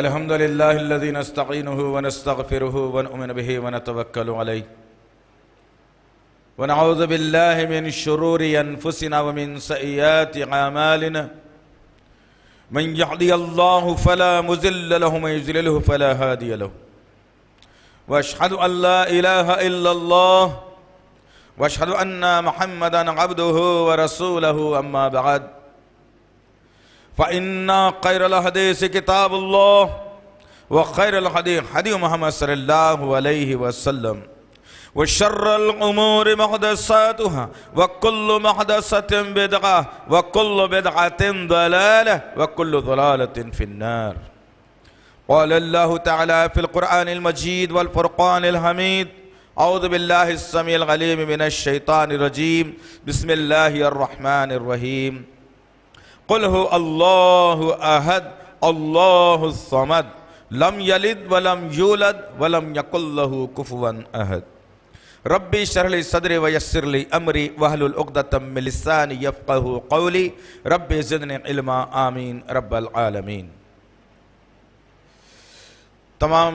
अल्हम्दुलिल्लाहिल्लज़ी नस्तईनुहु व नस्तगफिरुहु व नु'मिनु बिही व नतवक्कलु अलैहि व नऊज़ु बिल्लाहि मिन शुरूरि अनफुसिना व मिन सय्यिआति अमालिना मन यहदियल्लाहु फला मुज़िल्ल लहु व युज़्लिलहु फला हादिय लहु व अशहदु अन ला इलाहा इल्लल्लाह व अशहदु अन्ना मुहम्मदन अब्दुहु व रसूलुहु अम्मा बअद फ़इन्ना खैरल हदीस किताबुल्लाह व खैरल हदी हदी मुहम्मद सल्लल्लाहु अलैहि वसल्लम व शर्रल उमूरि मुहदसातुहा व कुल्लु मुहदसतिन बिदअह व कुल्लु बिदअतिन दलालह व कुल्लु दलालतिन फिन्नार। क़ाल अल्लाहु तआला फ़िल क़ुरआनिल मजीद वल फ़ुरक़ानिल हमीद औज़ु बिल्लाहिस समीइल अलीम मिनश शैतानिर रजीम बिस्मिल्लाहिर रहमानिर रहीम। क़ुल हु अल्लाहु अहद अल्लाहुस समद लम यलिद वलम यूलद वलम यकुल लहु कुफुवन अहद। रब्बी शरह ली सदरी व यस्सिर ली अमरी वहलुल उक़दतम मिन लिसानी यफ़क़हू क़ौली रब्बी ज़िदनी इल्मा आमीन रब्बल आलमीन। तमाम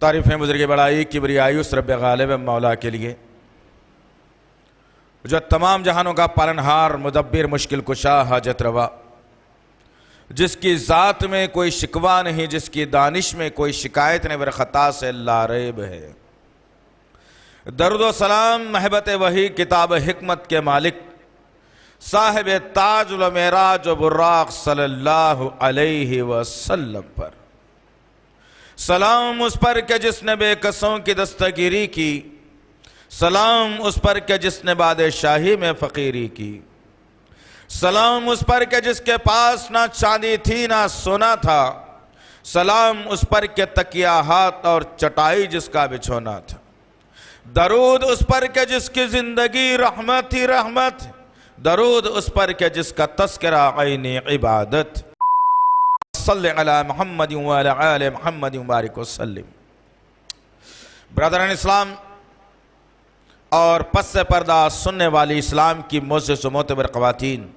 तारीफ़ें बुज़ुर्ग बड़ाई किबरियाई उस रब्ब गालिब मौला के लिए जो तमाम जहानों का पालनहार मुदब्बिर मुश्किल कुशा हाजत रवा, जिसकी ज़ात में कोई शिकवा नहीं, जिसकी दानिश में कोई शिकायत नहीं, वर ख़ता से लारेब है। दरुद व सलाम महबत वही किताब हिकमत के मालिक साहिब ताज व मेराज व बुर्राक़ सल्लल्लाहु अलैहि वसल्लम पर सलाम उस पर के जिसने बेकसों की दस्तगीरी की, सलाम उस पर के जिसने बादशाही में फ़कीरी की, सलाम उस पर के जिसके पास ना चांदी थी ना सोना था, सलाम उस पर के तकिया हाथ और चटाई जिसका बिछोना था। दरूद उस पर के जिसकी ज़िंदगी रहमत ही रहमत, दरूद उस पर के जिसका तज़किरा ऐनी इबादत। सल्लि अला मुहम्मद व अला आलि मुहम्मद व बारिक वसल्लिम। ब्रदरन इस्लाम और पस से पर्दा सुनने वाली इस्लाम की मोअज़्ज़िज़ व मोतबर ख़वातीन,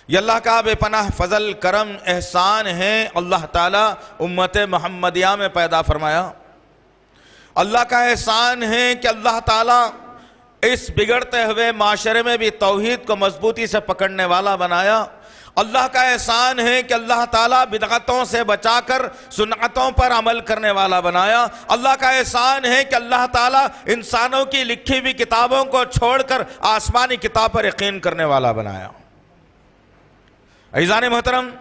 ये अल्लाह का बेपनाह फ़ज़ल करम एहसान है। अल्लाह ताला उम्मत मुहम्मदिया में पैदा फरमाया। अल्लाह का एहसान है कि अल्लाह ताला इस बिगड़ते हुए माशरे में भी तौहीद को मजबूती से पकड़ने वाला बनाया। अल्लाह का एहसान है कि अल्लाह ताला बिदअतों से बचाकर सुन्नतों पर अमल करने वाला बनाया। अल्लाह का एहसान है कि अल्लाह ताला इंसानों की लिखी हुई किताबों को छोड़कर आसमानी किताब पर यकीन करने वाला बनाया। अज़ीज़ान मोहतरम,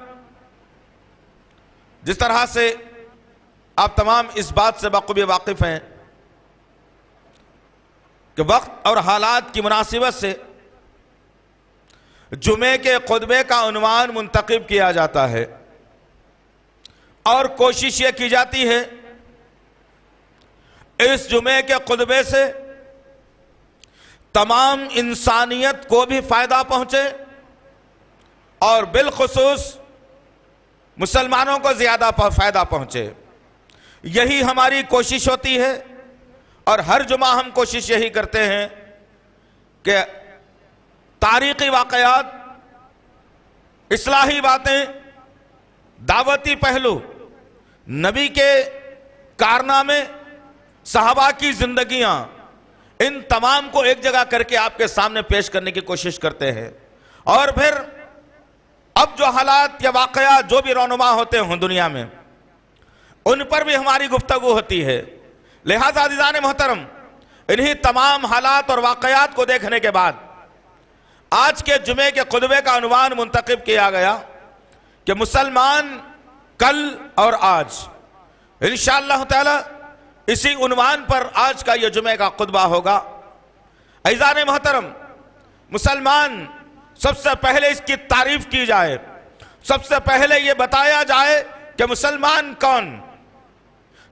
जिस तरह से आप तमाम इस बात से बखूबी वाकिफ हैं कि वक्त और हालात की मुनासिबत से जुमे के खुतबे का उन्वान मुंतखब किया जाता है और कोशिश ये की जाती है इस जुमे के खुतबे से तमाम इंसानियत को भी फायदा पहुंचे और बिलखुसूस मुसलमानों को ज्यादा फायदा पहुंचे। यही हमारी कोशिश होती है और हर जुमा हम कोशिश यही करते हैं कि तारीख़ी वाक़यात, इस्लाही बातें, दावती पहलू, नबी के कारनामे, सहाबा की ज़िंदगियाँ, इन तमाम को एक जगह करके आपके सामने पेश करने की कोशिश करते हैं। और फिर अब जो हालात या वाक़यात जो भी रौनुमा होते हों दुनिया में, उन पर भी हमारी गुफ्तगू होती है। लिहाजा अज़ीज़ान मोहतरम, इन्हीं तमाम हालात और वाक़यात को देखने के बाद आज के जुमे के खुतबे का उन्वान मुंतखब किया गया कि मुसलमान कल और आज। इंशाअल्लाह ताला इसी उन्वान पर आज का यह जुमे का खुतबा होगा। अज़ीज़ान मोहतरम, मुसलमान, सबसे पहले इसकी तारीफ की जाए, सबसे पहले ये बताया जाए कि मुसलमान कौन,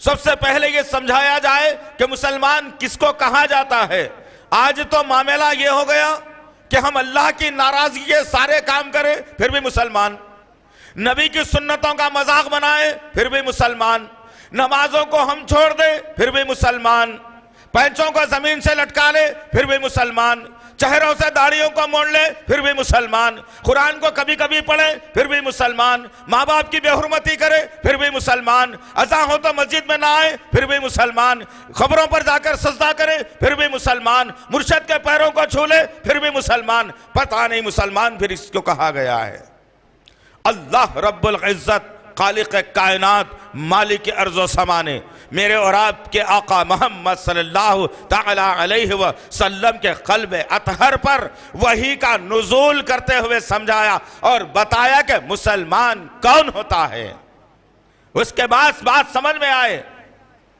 सबसे पहले ये समझाया जाए कि मुसलमान किसको कहा जाता है। आज तो मामला ये हो गया कि हम अल्लाह की नाराजगी के सारे काम करें फिर भी मुसलमान, नबी की सुन्नतों का मजाक बनाए फिर भी मुसलमान, नमाजों को हम छोड़ दें फिर भी मुसलमान, पैंचों को जमीन से लटका ले फिर भी मुसलमान, चेहरों से दाढ़ियों को मोड़ ले फिर भी मुसलमान, कुरान को कभी कभी पढ़े फिर भी मुसलमान, माँ बाप की बेहुरमती करे फिर भी मुसलमान, अज़ा हो तो मस्जिद में ना आए फिर भी मुसलमान, खबरों पर जाकर सजदा करे फिर भी मुसलमान, मुर्शद के पैरों को छू ले फिर भी मुसलमान। पता नहीं मुसलमान फिर इसको कहा गया है। अल्लाह रब्बुल इज्जत खालिक कायनात मालिक अर्ज़ समा ने मेरे और आपके आका मोहम्मद सल्लल्लाहु ताला अलैहि वसल्लम के क़ल्ब अतहर पर वही का नुज़ूल करते हुए समझाया और बताया कि मुसलमान कौन होता है। उसके बाद बात समझ में आए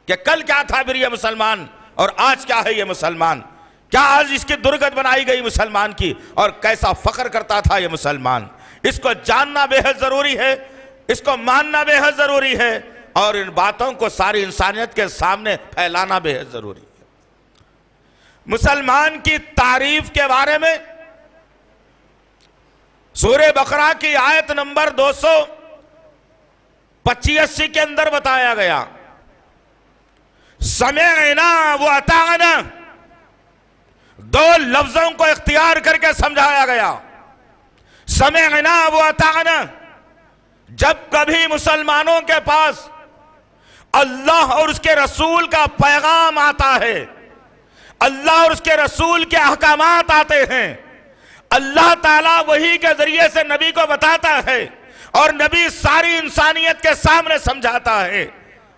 कि कल क्या था फिर ये मुसलमान और आज क्या है ये मुसलमान, क्या आज इसकी दुर्गत बनाई गई मुसलमान की और कैसा फख्र करता था ये मुसलमान। इसको जानना बेहद जरूरी है, इसको मानना बेहद जरूरी है और इन बातों को सारी इंसानियत के सामने फैलाना बेहद जरूरी है। मुसलमान की तारीफ के बारे में सूरह बकरा की आयत नंबर 285 के अंदर बताया गया, समेअना व अताअना, दो लफ्जों को इख्तियार करके समझाया गया। समेअना व अताअना, जब कभी मुसलमानों के पास अल्लाह और उसके रसूल का पैगाम आता है, अल्लाह और उसके रसूल के अहकामात आते हैं, अल्लाह ताला वही के जरिए से नबी को बताता है और नबी सारी इंसानियत के सामने समझाता है,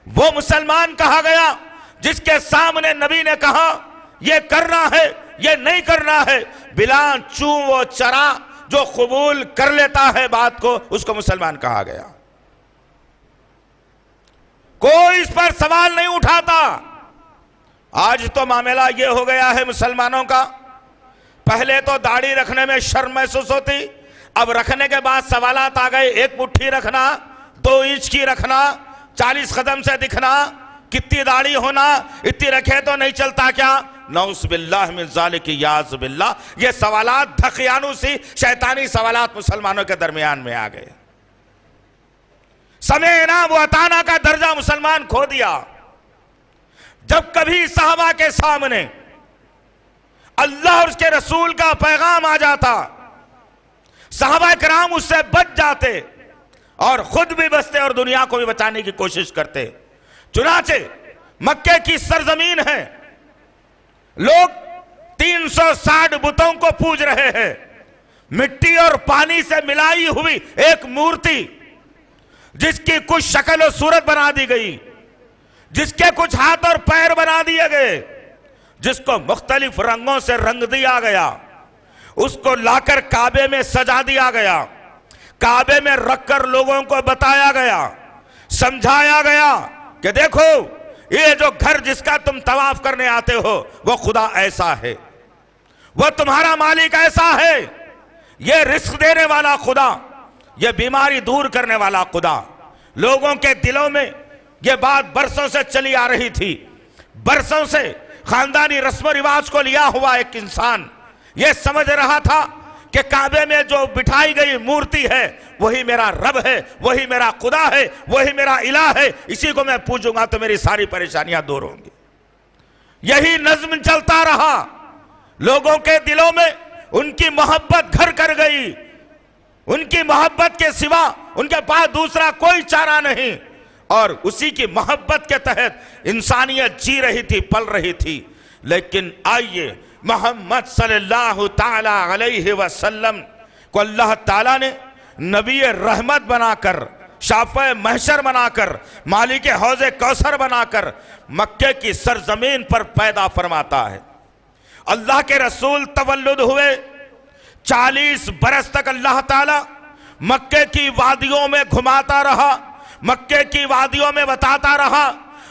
वो मुसलमान कहा गया जिसके सामने नबी ने कहा ये करना है ये नहीं करना है, बिला चू वो चरा जो कबूल कर लेता है बात को, उसको मुसलमान कहा गया। कोई इस पर सवाल नहीं उठाता। आज तो मामला ये हो गया है मुसलमानों का, पहले तो दाढ़ी रखने में शर्म महसूस होती, अब रखने के बाद सवालात आ गए, एक मुट्ठी रखना, 2 इंच की रखना, 40 कदम से दिखना, कितनी दाढ़ी होना, इतनी रखे तो नहीं चलता क्या, नौस बिल्लाह मिन ज़ालिक याज़ बिल्लाह। ये सवालात धकियानुसी शैतानी सवालात मुसलमानों के दरमियान में आ गए। समेअना व अताअना का दर्जा मुसलमान खो दिया। जब कभी साहबा के सामने अल्लाह और उसके रसूल का पैगाम आ जाता, साहबा कराम उससे बच जाते और खुद भी बचते और दुनिया को भी बचाने की कोशिश करते। चुनाचे मक्के की सरजमीन है, लोग 360 बुतों को पूज रहे हैं, मिट्टी और पानी से मिलाई हुई एक मूर्ति जिसकी कुछ शक्ल और सूरत बना दी गई, जिसके कुछ हाथ और पैर बना दिए गए, जिसको मुख्तलिफ रंगों से रंग दिया गया, उसको लाकर काबे में सजा दिया गया, काबे में रखकर लोगों को बताया गया, समझाया गया कि देखो ये जो घर जिसका तुम तवाफ करने आते हो वो खुदा ऐसा है, वो तुम्हारा मालिक ऐसा है, ये रिस्क देने वाला खुदा, ये बीमारी दूर करने वाला खुदा। लोगों के दिलों में ये बात बरसों से चली आ रही थी, बरसों से खानदानी रस्म रिवाज को लिया हुआ एक इंसान ये समझ रहा था कि काबे में जो बिठाई गई मूर्ति है वही मेरा रब है, वही मेरा खुदा है, वही मेरा इलाह है, इसी को मैं पूजूंगा तो मेरी सारी परेशानियां दूर होंगी। यही नज्म चलता रहा, लोगों के दिलों में उनकी मोहब्बत घर कर गई, उनकी मोहब्बत के सिवा उनके पास दूसरा कोई चारा नहीं और उसी की मोहब्बत के तहत इंसानियत जी रही थी, पल रही थी। लेकिन आइए मोहम्मद सल्लल्लाहु ताला अलैहि वसल्लम को अल्लाह ताला ने नबी रहमत बनाकर, शाफ़े महशर बनाकर, मालिक हौज़े कौसर बनाकर मक्के की सरजमीन पर पैदा फरमाता है। अल्लाह के रसूल तवल्लुद हुए, 40 बरस तक अल्लाह ताला मक्के की वादियों में घुमाता रहा, मक्के की वादियों में बताता रहा,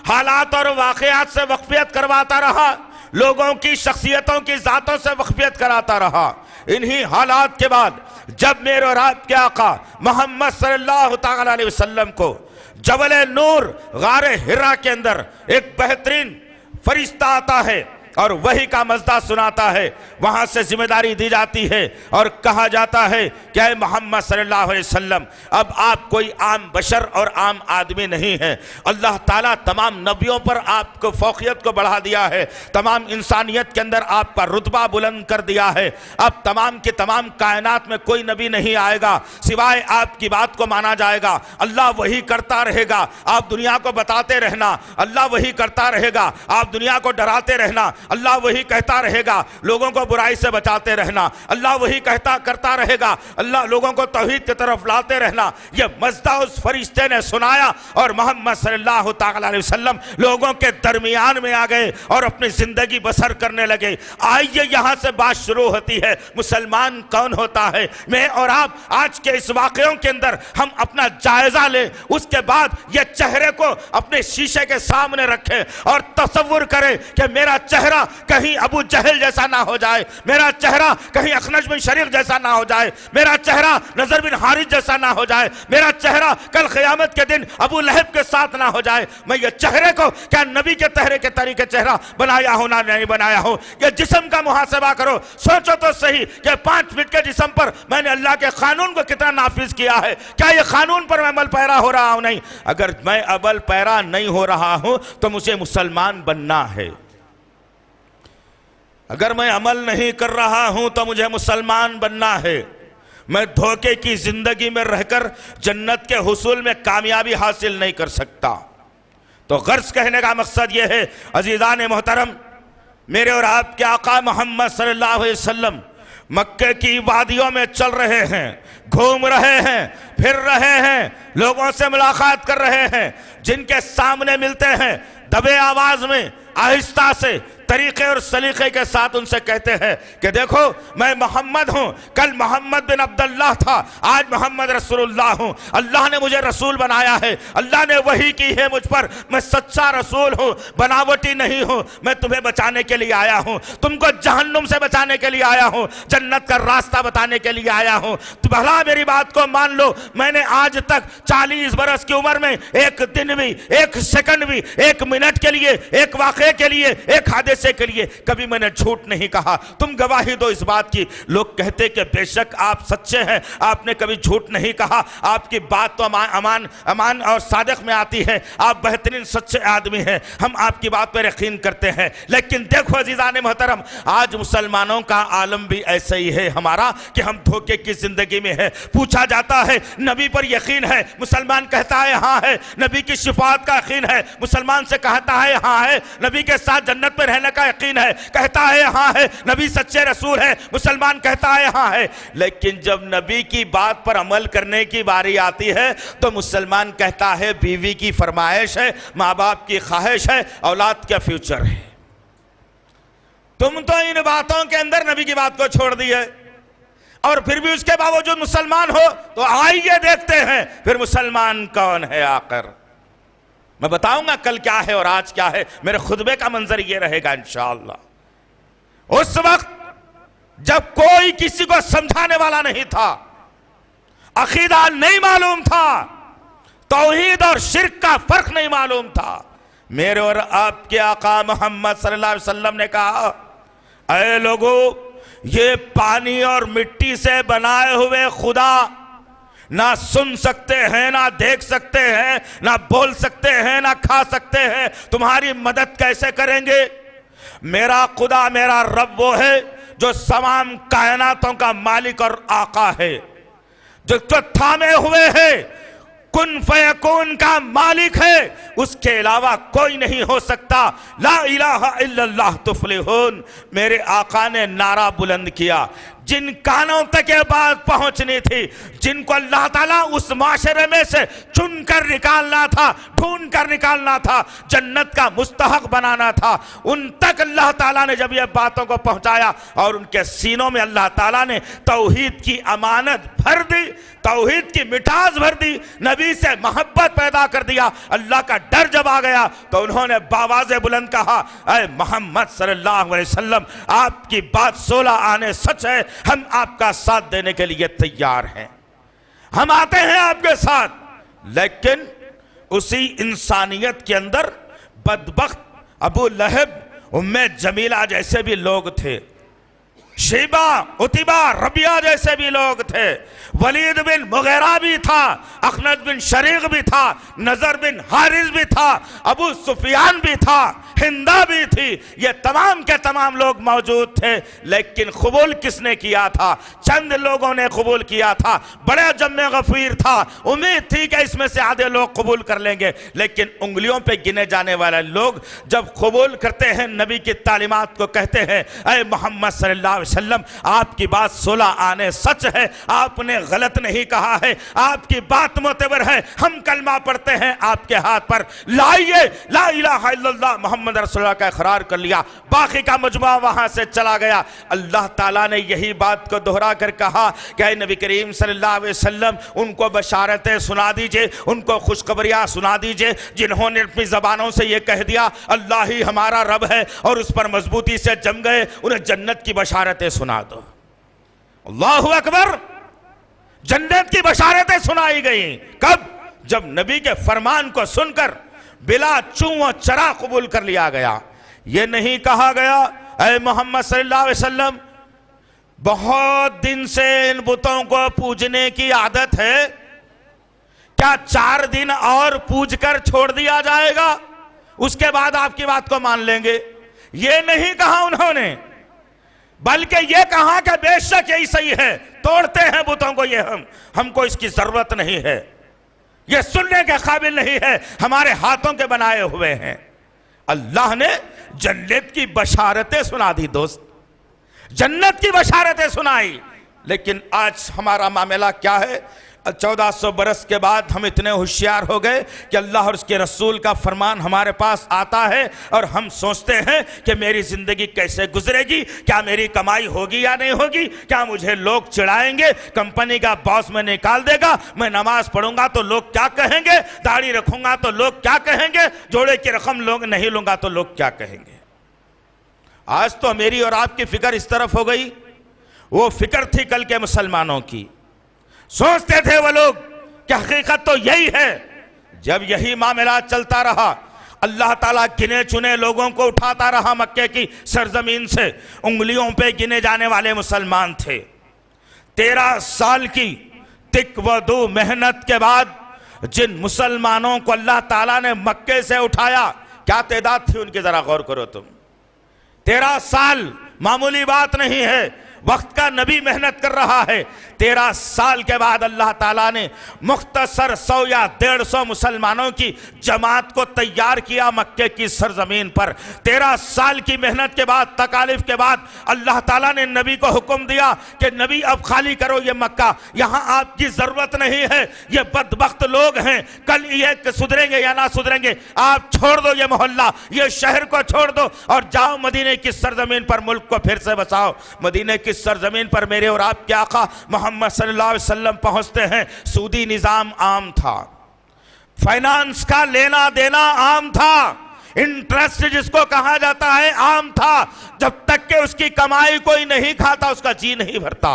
हालात और वाक़यात से वक़फ़ियत करवाता रहा, लोगों की शख्सियतों की ज़ातों से वक़फ़ियत कराता रहा। इन्हीं हालात के बाद जब मेरे और आपके आका मोहम्मद सल्लल्लाहु ताला अलैहि वसल्लम को जबल नूर गारे हिरा के अंदर एक बेहतरीन फरिश्ता आता है, और वही का मज़दा सुनाता है, वहां से जिम्मेदारी दी जाती है और कहा जाता है कि ऐ मोहम्मद सल्लल्लाहु अलैहि वसल्लम, अब आप कोई आम बशर और आम आदमी नहीं है। अल्लाह ताला तमाम नबियों पर आपको फौकियत को बढ़ा दिया है, तमाम इंसानियत के अंदर आपका रुतबा बुलंद कर दिया है। अब तमाम के तमाम कायनात में कोई नबी नहीं आएगा सिवाय आपकी बात को माना जाएगा। अल्लाह वही करता रहेगा, आप दुनिया को बताते रहना, अल्लाह वही करता रहेगा, आप दुनिया को डराते रहना, अल्लाह वही कहता रहेगा, लोगों को बुराई से बचाते रहना, अल्लाह वही कहता करता रहेगा, अल्लाह लोगों को तौहीद की तरफ लाते रहना। यह मज़दा उस फरिश्ते ने सुनाया और मोहम्मद सल्लल्लाहु तआला अलैहि वसल्लम लोगों के दरमियान में आ गए और अपनी जिंदगी बसर करने लगे। आइए यहां से बात शुरू होती है, मुसलमान कौन होता है। मैं और आप आज के इस वाक़यों के अंदर हम अपना जायजा लें, उसके बाद यह चेहरे को अपने शीशे के सामने रखें और तसव्वुर करें कि मेरा चेहरा कहीं अबू जहल जैसा ना हो जाए, मेरा चेहरा कहीं अखनज बिन शरीक जैसा ना हो जाए, मेरा चेहरा नजर बिन हारिस जैसा ना हो जाए, मेरा चेहरा कल क़यामत के दिन अबू लहब के साथ ना हो जाए। मैं ये चेहरे को क्या नबी के चेहरे के तरीके चेहरा बनाया हो ना नहीं बनाया हो। ये जिस्म का मुहासबा करो, सोचो तो सही कि 5 फीट के जिस्म पर मैंने अल्लाह के कानून को कितना नाफिज किया है, क्या ये कानून पर मैं अमल पैरा हो रहा हूं? नहीं। अगर मैं अमल पैरा नहीं हो रहा हूं तो मुझे मुसलमान बनना है। अगर मैं अमल नहीं कर रहा हूं तो मुझे मुसलमान बनना है। मैं धोखे की जिंदगी में रहकर जन्नत के हुसूल में कामयाबी हासिल नहीं कर सकता। तो गर्ज कहने का मकसद यह है, अजीज़ान मोहतरम, मेरे और आपके आका मोहम्मद सल्लल्लाहु अलैहि वसल्लम मक्के की वादियों में चल रहे हैं, घूम रहे हैं, फिर रहे हैं, लोगों से मुलाकात कर रहे हैं, जिनके सामने मिलते हैं दबे आवाज में आहिस्ता से तरीके और सलीके के साथ उनसे कहते हैं कि देखो मैं मोहम्मद हूं, कल मोहम्मद बिन अब्दुल्लाह था, आज मोहम्मद रसूलुल्लाह हूं। अल्लाह ने मुझे रसूल बनाया है, अल्लाह ने वही की है मुझ पर, मैं सच्चा रसूल हूं, बनावटी नहीं हूं। मैं तुम्हें बचाने के लिए आया हूं, तुमको जहन्नुम से बचाने के लिए आया हूं, जन्नत का रास्ता बताने के लिए आया हूं। तो भला मेरी बात को मान लो, मैंने आज तक 40 बरस की उम्र में एक दिन भी, एक सेकंड भी, एक मिनट के लिए, एक वाक़े के लिए, एक हादसे के लिए कभी मैंने झूठ नहीं कहा। तुम गवाही दो इस बात की। लोग कहते कि बेशक आप सच्चे हैं, आपने कभी झूठ नहीं कहा, आपकी बात तो अमान और सादिक में आती है, आप बेहतरीन सच्चे आदमी हैं, हम आपकी बात पर यकीन करते हैं। लेकिन देखो अजीज़ान मोहतरम, आज मुसलमानों का आलम भी ऐसा ही है हमारा कि हम धोखे की जिंदगी में है। पूछा जाता है नबी पर यकीन है, मुसलमान कहता है हाँ है। नबी की शिफात का यकीन है, मुसलमान से कहता है हाँ है। नबी के साथ जन्नत में रहने का यकीन है, कहता है हाँ है। नबी सच्चे रसूल है, मुसलमान कहता है हाँ है। लेकिन जब नबी की बात पर अमल करने की बारी आती है तो मुसलमान कहता है बीवी की फरमाइश है, माँ बाप की ख्वाहिश है, औलाद का फ्यूचर है। तुम तो इन बातों के अंदर नबी की बात को छोड़ दी है और फिर भी उसके बावजूद मुसलमान हो। तो आइए देखते हैं फिर मुसलमान कौन है आकर। मैं बताऊंगा कल क्या है और आज क्या है। मेरे खुतबे का मंजर ये रहेगा इंशाअल्लाह। उस वक्त जब कोई किसी को समझाने वाला नहीं था, अकीदा नहीं मालूम था, तौहीद और शिर्क का फर्क नहीं मालूम था, मेरे और आपके आका मोहम्मद सल्लल्लाहु अलैहि वसल्लम ने कहा, ऐ लोगों, ये पानी और मिट्टी से बनाए हुए खुदा ना सुन सकते हैं, ना देख सकते हैं, ना बोल सकते हैं, ना खा सकते हैं, तुम्हारी मदद कैसे करेंगे? मेरा खुदा, मेरा रब वो है जो तमाम कायनातों का मालिक और आका है, जो थामे हुए है, कुन फयकून का मालिक है, उसके अलावा कोई नहीं हो सकता। ला इलाहा इल्लल्लाह तुफलिहून। मेरे आका ने नारा बुलंद किया। जिन कानों तक ये बात पहुंचनी थी, जिनको अल्लाह ताला उस माशरे में से चुन कर निकालना था, ढूंढ कर निकालना था, जन्नत का मुस्तहक बनाना था, उन तक अल्लाह ताला ने जब ये बातों को पहुंचाया और उनके सीनों में अल्लाह ताला ने तौहीद की अमानत भर दी, तौहीद की मिठास भर दी, नबी से मोहब्बत पैदा कर दिया। अल्लाह का डर जब आ गया तो उन्होंने बावाज़े बुलंद कहा, ऐ मोहम्मद सल्लल्लाहु अलैहि वसल्लम, आपकी बात 16 आने सच है, हम आपका साथ देने के लिए तैयार हैं, हम आते हैं आपके साथ। लेकिन उसी इंसानियत के अंदर बदबख्त अबू लहब उम्मे जमीला जैसे भी लोग थे, शेबा, उतिबा, रबिया जैसे भी लोग थे, वलीद बिन मुगैरा भी था, अखनद बिन शरीक भी था, नजर बिन हारिस भी था, अबू सुफियान भी था, हिंदा भी थी। ये तमाम के तमाम लोग मौजूद थे, लेकिन कबूल किसने किया था? चंद लोगों ने कबूल किया था। बड़े जम्मे गफीर था, उम्मीद थी कि इसमें से आधे लोग कबूल कर लेंगे, लेकिन उंगलियों पे गिने जाने वाले लोग जब कबूल करते हैं, नबी की तालीमात को कहते हैं, ऐ मोहम्मद सल्लल्लाहु अलैहि वसल्लम, आपकी बात 16 आने सच है, आपने गलत नहीं कहा है, आपकी बात मोतबर है, हम कलमा पढ़ते हैं आपके हाथ पर, लाइए ला इलाहा इल्लल्लाह मोहम्मद रसूलुल्लाह का इकरार कर लिया। बाकी का मजमा वहां से चला गया। अल्लाह ताला ने यही बात को दोहरा कर कहा कि नबी करीम सल्लल्लाहु अलैहि वसल्लम, उनको बशारतें सुना दीजिए, उनको खुशखबरियां सुना दीजिए, जिन्होंने अपनी जबानों से यह कह दिया अल्लाह ही हमारा रब है और उस पर मजबूती से जम गए, उन्हें जन्नत की बशारतें सुना दो। अल्लाहु अकबर। जन्नत की बशारतें सुनाई गई। कब? जब नबी के फरमान को सुनकर बिला चूं और चरा कबूल कर लिया गया। यह नहीं कहा गया ऐ मोहम्मद सल्लल्लाहु अलैहि वसल्लम, बहुत दिन से इन बुतों को पूजने की आदत है, क्या 4 दिन और पूज कर छोड़ दिया जाएगा, उसके बाद आपकी बात को मान लेंगे? यह नहीं कहा उन्होंने, बल्कि यह कहा कि बेशक यही सही है, तोड़ते हैं बुतों को, ये हमको इसकी जरूरत नहीं है, यह सुनने के काबिल नहीं है, हमारे हाथों के बनाए हुए हैं। अल्लाह ने जन्नत की बशारतें सुना दी दोस्त, जन्नत की बशारतें सुनाई। लेकिन आज हमारा मामला क्या है? 1400 बरस के बाद हम इतने होशियार हो गए कि अल्लाह और उसके रसूल का फरमान हमारे पास आता है और हम सोचते हैं कि मेरी ज़िंदगी कैसे गुजरेगी, क्या मेरी कमाई होगी या नहीं होगी, क्या मुझे लोग चिढ़ाएंगे, कंपनी का बॉस में निकाल देगा, मैं नमाज पढ़ूंगा तो लोग क्या कहेंगे, दाढ़ी रखूंगा तो लोग क्या कहेंगे, जोड़े की रकम लोग नहीं लूंगा तो लोग क्या कहेंगे। आज तो मेरी और आपकी फिक्र इस तरफ हो गई, वो फिक्र थी कल के मुसलमानों की। सोचते थे वो लोग कि हकीकत तो यही है। जब यही मामला चलता रहा, अल्लाह ताला गिने चुने लोगों को उठाता रहा मक्के की सरजमीन से, उंगलियों पे गिने जाने वाले मुसलमान थे। 13 साल की तिक व दो मेहनत के बाद जिन मुसलमानों को अल्लाह ताला ने मक्के से उठाया, क्या तादाद थी उनकी, जरा गौर करो तुम। 13 साल मामूली बात नहीं है, वक्त का नबी मेहनत कर रहा है। 13 साल के बाद अल्लाह ताला ने मुख्तसर 100 या 150 मुसलमानों की जमात को तैयार किया मक्के की सरजमीन पर। 13 साल की मेहनत के बाद, तकालीफ के बाद अल्लाह ताला ने नबी को हुक्म दिया कि नबी अब खाली करो ये मक्का, यहाँ आपकी जरूरत नहीं है, ये बदबख्त लोग हैं, कल ये सुधरेंगे या ना सुधरेंगे, आप छोड़ दो ये मोहल्ला, ये शहर को छोड़ दो और जाओ मदीने की सरजमीन पर मुल्क को फिर से बसाओ। मदीने की सरजमीन पर मेरे और आपके आका मोहम्मद सल्लल्लाहु अलैहि वसल्लम पहुंचते हैं। सूदी निजाम आम था, फाइनेंस का लेना देना आम था, इंटरेस्ट जिसको कहा जाता है आम था। जब तक के उसकी कमाई कोई नहीं खाता, उसका जी नहीं भरता।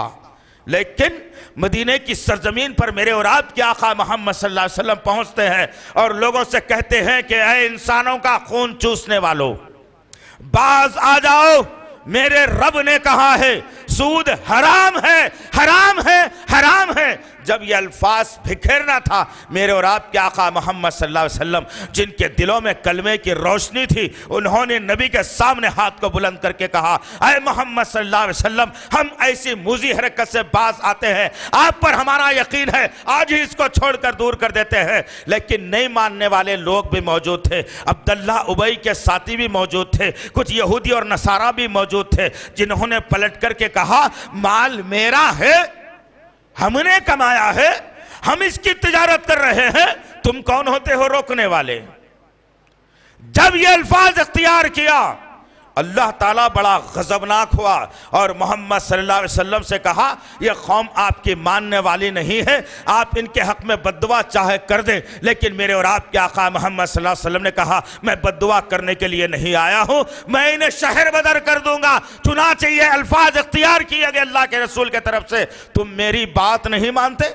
लेकिन मदीने की सरजमीन पर मेरे और आपके आका मोहम्मद सल्लल्लाहु अलैहि वसल्लम पहुंचते हैं और लोगों से कहते हैं कि ऐ इंसानों का खून चूसने वालों, बाज आ जाओ, मेरे रब ने कहा है सूद हराम है, हराम है, हराम है। जब ये अल्फाज बिखेरना था, मेरे और आपके आका मोहम्मद सल्लल्लाहु अलैहि वसल्लम जिनके दिलों में कलमे की रोशनी थी, उन्होंने नबी के सामने हाथ को बुलंद करके कहा, ऐ मोहम्मद सल्लल्लाहु अलैहि वसल्लम, हम ऐसी मूजी हरकत से बाज आते हैं, आप पर हमारा यकीन है, आज ही इसको छोड़कर दूर कर देते हैं। लेकिन नहीं मानने वाले लोग भी मौजूद थे, अब्दुल्लाह उबई के साथी भी मौजूद थे, कुछ यहूदी और नसारा भी मौजूद थे, जिन्होंने पलट करके कहा माल मेरा है, हमने कमाया है, हम इसकी तिजारत कर रहे हैं, तुम कौन होते हो रोकने वाले। जब ये अल्फाज इख्तियार किया, अल्लाह ताला बड़ा गजबनाक हुआ और मोहम्मद सल्लल्लाहु अलैहि वसल्लम से कहा, यह कौम आपकी मानने वाली नहीं है, आप इनके हक में बद्दुआ चाहे कर दें, लेकिन मेरे और आपके आका मोहम्मद सल्लल्लाहु अलैहि वसल्लम ने कहा, मैं बद्दुआ करने के लिए नहीं आया हूं, मैं इन्हें शहर बदर कर दूंगा। चुनाचे ये अल्फाज इख्तियार किए गए अल्लाह के रसूल की तरफ से, तुम मेरी बात नहीं मानते,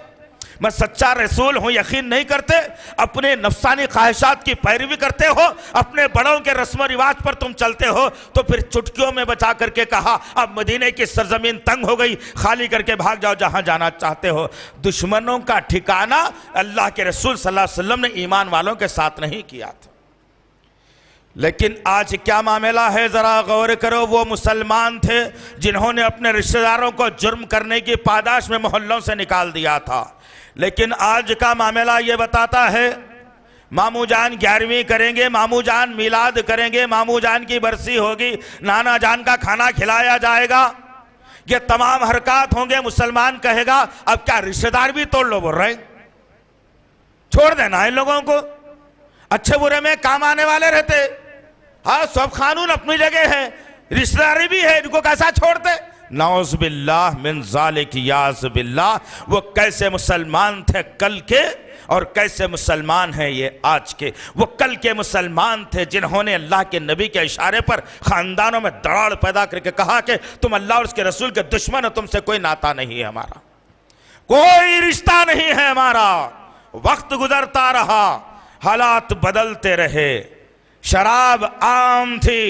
मैं सच्चा रसूल हूं यकीन नहीं करते, अपने नफसानी ख्वाहिशात की पैरवी करते हो, अपने बड़ों के रस्म रिवाज पर तुम चलते हो, तो फिर चुटकियों में बचा करके कहा अब मदीने की सरजमीन तंग हो गई, खाली करके भाग जाओ जहां जाना चाहते हो। दुश्मनों का ठिकाना अल्लाह के रसूल सल्लल्लाहु अलैहि वसल्लम ने ईमान वालों के साथ नहीं किया था। लेकिन आज क्या मामला है, जरा गौर करो। वो मुसलमान थे जिन्होंने अपने रिश्तेदारों को जुर्म करने की पादाश में मोहल्लों से निकाल दिया था, लेकिन आज का मामला ये बताता है मामू जान 11वीं करेंगे, मामू जान मिलाद करेंगे, मामू जान की बरसी होगी, नाना जान का खाना खिलाया जाएगा, ये तमाम हरकत होंगे। मुसलमान कहेगा अब क्या रिश्तेदार भी तोड़ लो, बोल रहे छोड़ देना इन लोगों को, अच्छे बुरे में काम आने वाले रहते। हाँ, सब कानून अपनी जगह है, रिश्तेदारी भी है, इनको कैसा छोड़ते। नौज़ बिल्लाह मिन ज़ालिक, याज़ बिल्लाह। वो कैसे मुसलमान थे कल के और कैसे मुसलमान हैं ये आज के। वो कल के मुसलमान थे जिन्होंने अल्लाह के नबी के इशारे पर खानदानों में दरार पैदा करके कहा कि तुम अल्लाह और उसके रसूल के दुश्मन हो, तुमसे कोई नाता नहीं है हमारा, कोई रिश्ता नहीं है हमारा। वक्त गुजरता रहा, हालात बदलते रहे, शराब आम थी,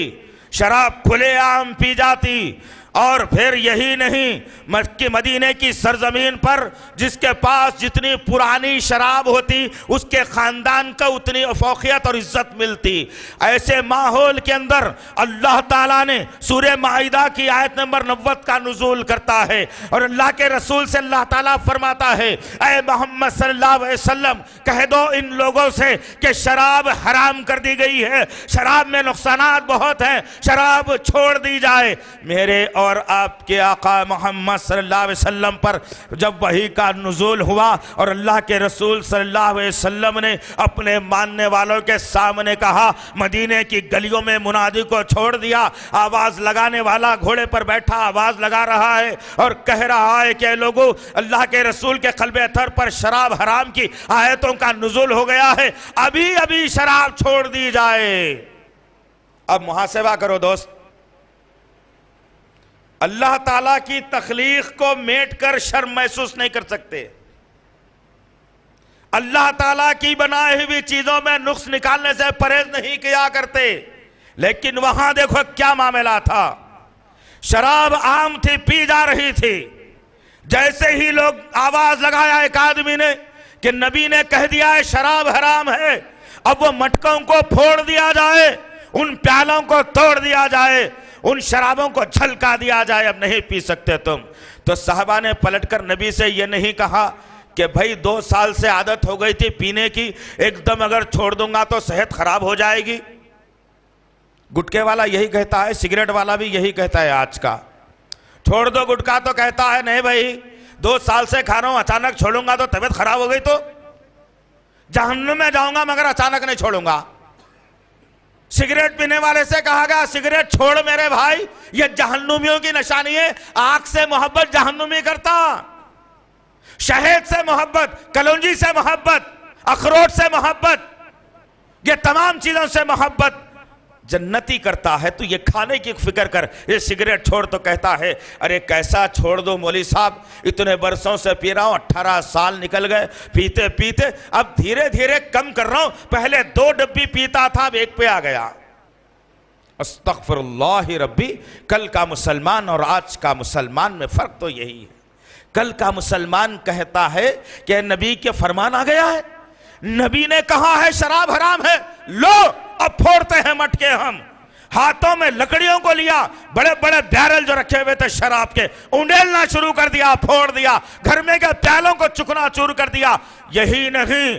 शराब खुलेआम पी जाती, और फिर यही नहीं, मक्के मदीने की सरजमीन पर जिसके पास जितनी पुरानी शराब होती उसके खानदान को उतनी फौकियत और इज्जत मिलती। ऐसे माहौल के अंदर अल्लाह ताला ने सूरह माइदा की आयत नंबर 90 का नुज़ूल करता है और अल्लाह के रसूल से अल्लाह ताला फरमाता है, ऐ मोहम्मद सल्लल्लाहु अलैहि वसल्लम कह दो इन लोगों से कि शराब हराम कर दी गई है, शराब में नुकसानात बहुत हैं, शराब छोड़ दी जाए। मेरे और आपके आका मोहम्मद सल्लल्लाहु अलैहि वसल्लम पर जब वही का नुज़ूल हुआ और अल्लाह के रसूल सल्लल्लाहु अलैहि वसल्लम ने अपने मानने वालों के सामने कहा, मदीने की गलियों में मुनादी को छोड़ दिया, आवाज लगाने वाला घोड़े पर बैठा आवाज लगा रहा है और कह रहा है कि लोगों, अल्लाह के रसूल के क़ल्बे अतर पर शराब हराम की आयतों का नुज़ूल हो गया है, अभी अभी शराब छोड़ दी जाए। अब मुहासिबा करो दोस्त, अल्लाह ताला की तख्लीक को मेट कर शर्म महसूस नहीं कर सकते, अल्लाह ताला की बनाई हुई चीजों में नुक्स निकालने से परहेज नहीं किया करते। लेकिन वहां देखो क्या मामला था, शराब आम थी, पी जा रही थी। जैसे ही लोग आवाज लगाया एक आदमी ने कि नबी ने कह दिया है शराब हराम है, अब वो मटकों को फोड़ दिया जाए, उन प्यालों को तोड़ दिया जाए, उन शराबों को झलका दिया जाए, अब नहीं पी सकते तुम। तो साहबा ने पलटकर नबी से यह नहीं कहा कि भाई 2 साल से आदत हो गई थी पीने की, एकदम अगर छोड़ दूंगा तो सेहत खराब हो जाएगी। गुटके वाला यही कहता है, सिगरेट वाला भी यही कहता है आज का, छोड़ दो गुटखा, तो कहता है नहीं भाई 2 साल से खा रहा हूं, अचानक छोड़ूंगा तो तबीयत खराब हो गई तो जहन्नुम में जाऊंगा, मगर अचानक नहीं छोड़ूंगा। सिगरेट पीने वाले से कहा गया सिगरेट छोड़ मेरे भाई, ये जहन्नुमियों की निशानी है, आग से मोहब्बत जहन्नुमी करता, शहद से मोहब्बत, कलौंजी से मोहब्बत, अखरोट से मोहब्बत, ये तमाम चीजों से मोहब्बत जन्नती करता है। तो ये खाने की फिक्र कर, ये सिगरेट छोड़, तो कहता है अरे कैसा छोड़ दो मौलवी साहब, इतने बरसों से पी रहा हूं, 18 साल निकल गए पीते पीते, अब धीरे धीरे कम कर रहा हूं, पहले 2 डब्बी पीता था, अब 1 पे आ गया। अस्तगफिरुल्लाह रब्बी। कल का मुसलमान और आज का मुसलमान में फर्क तो यही है। कल का मुसलमान कहता है कि नबी के फरमान आ गया है, नबी ने कहा है शराब हराम है, लो अब फोड़ते हैं मटके। हम हाथों में लकड़ियों को लिया, बड़े बड़े बैरल जो रखे हुए थे शराब के, उंडेलना शुरू कर दिया, फोड़ दिया, घर में के प्यालों को चुकना चूर कर दिया। यही नहीं,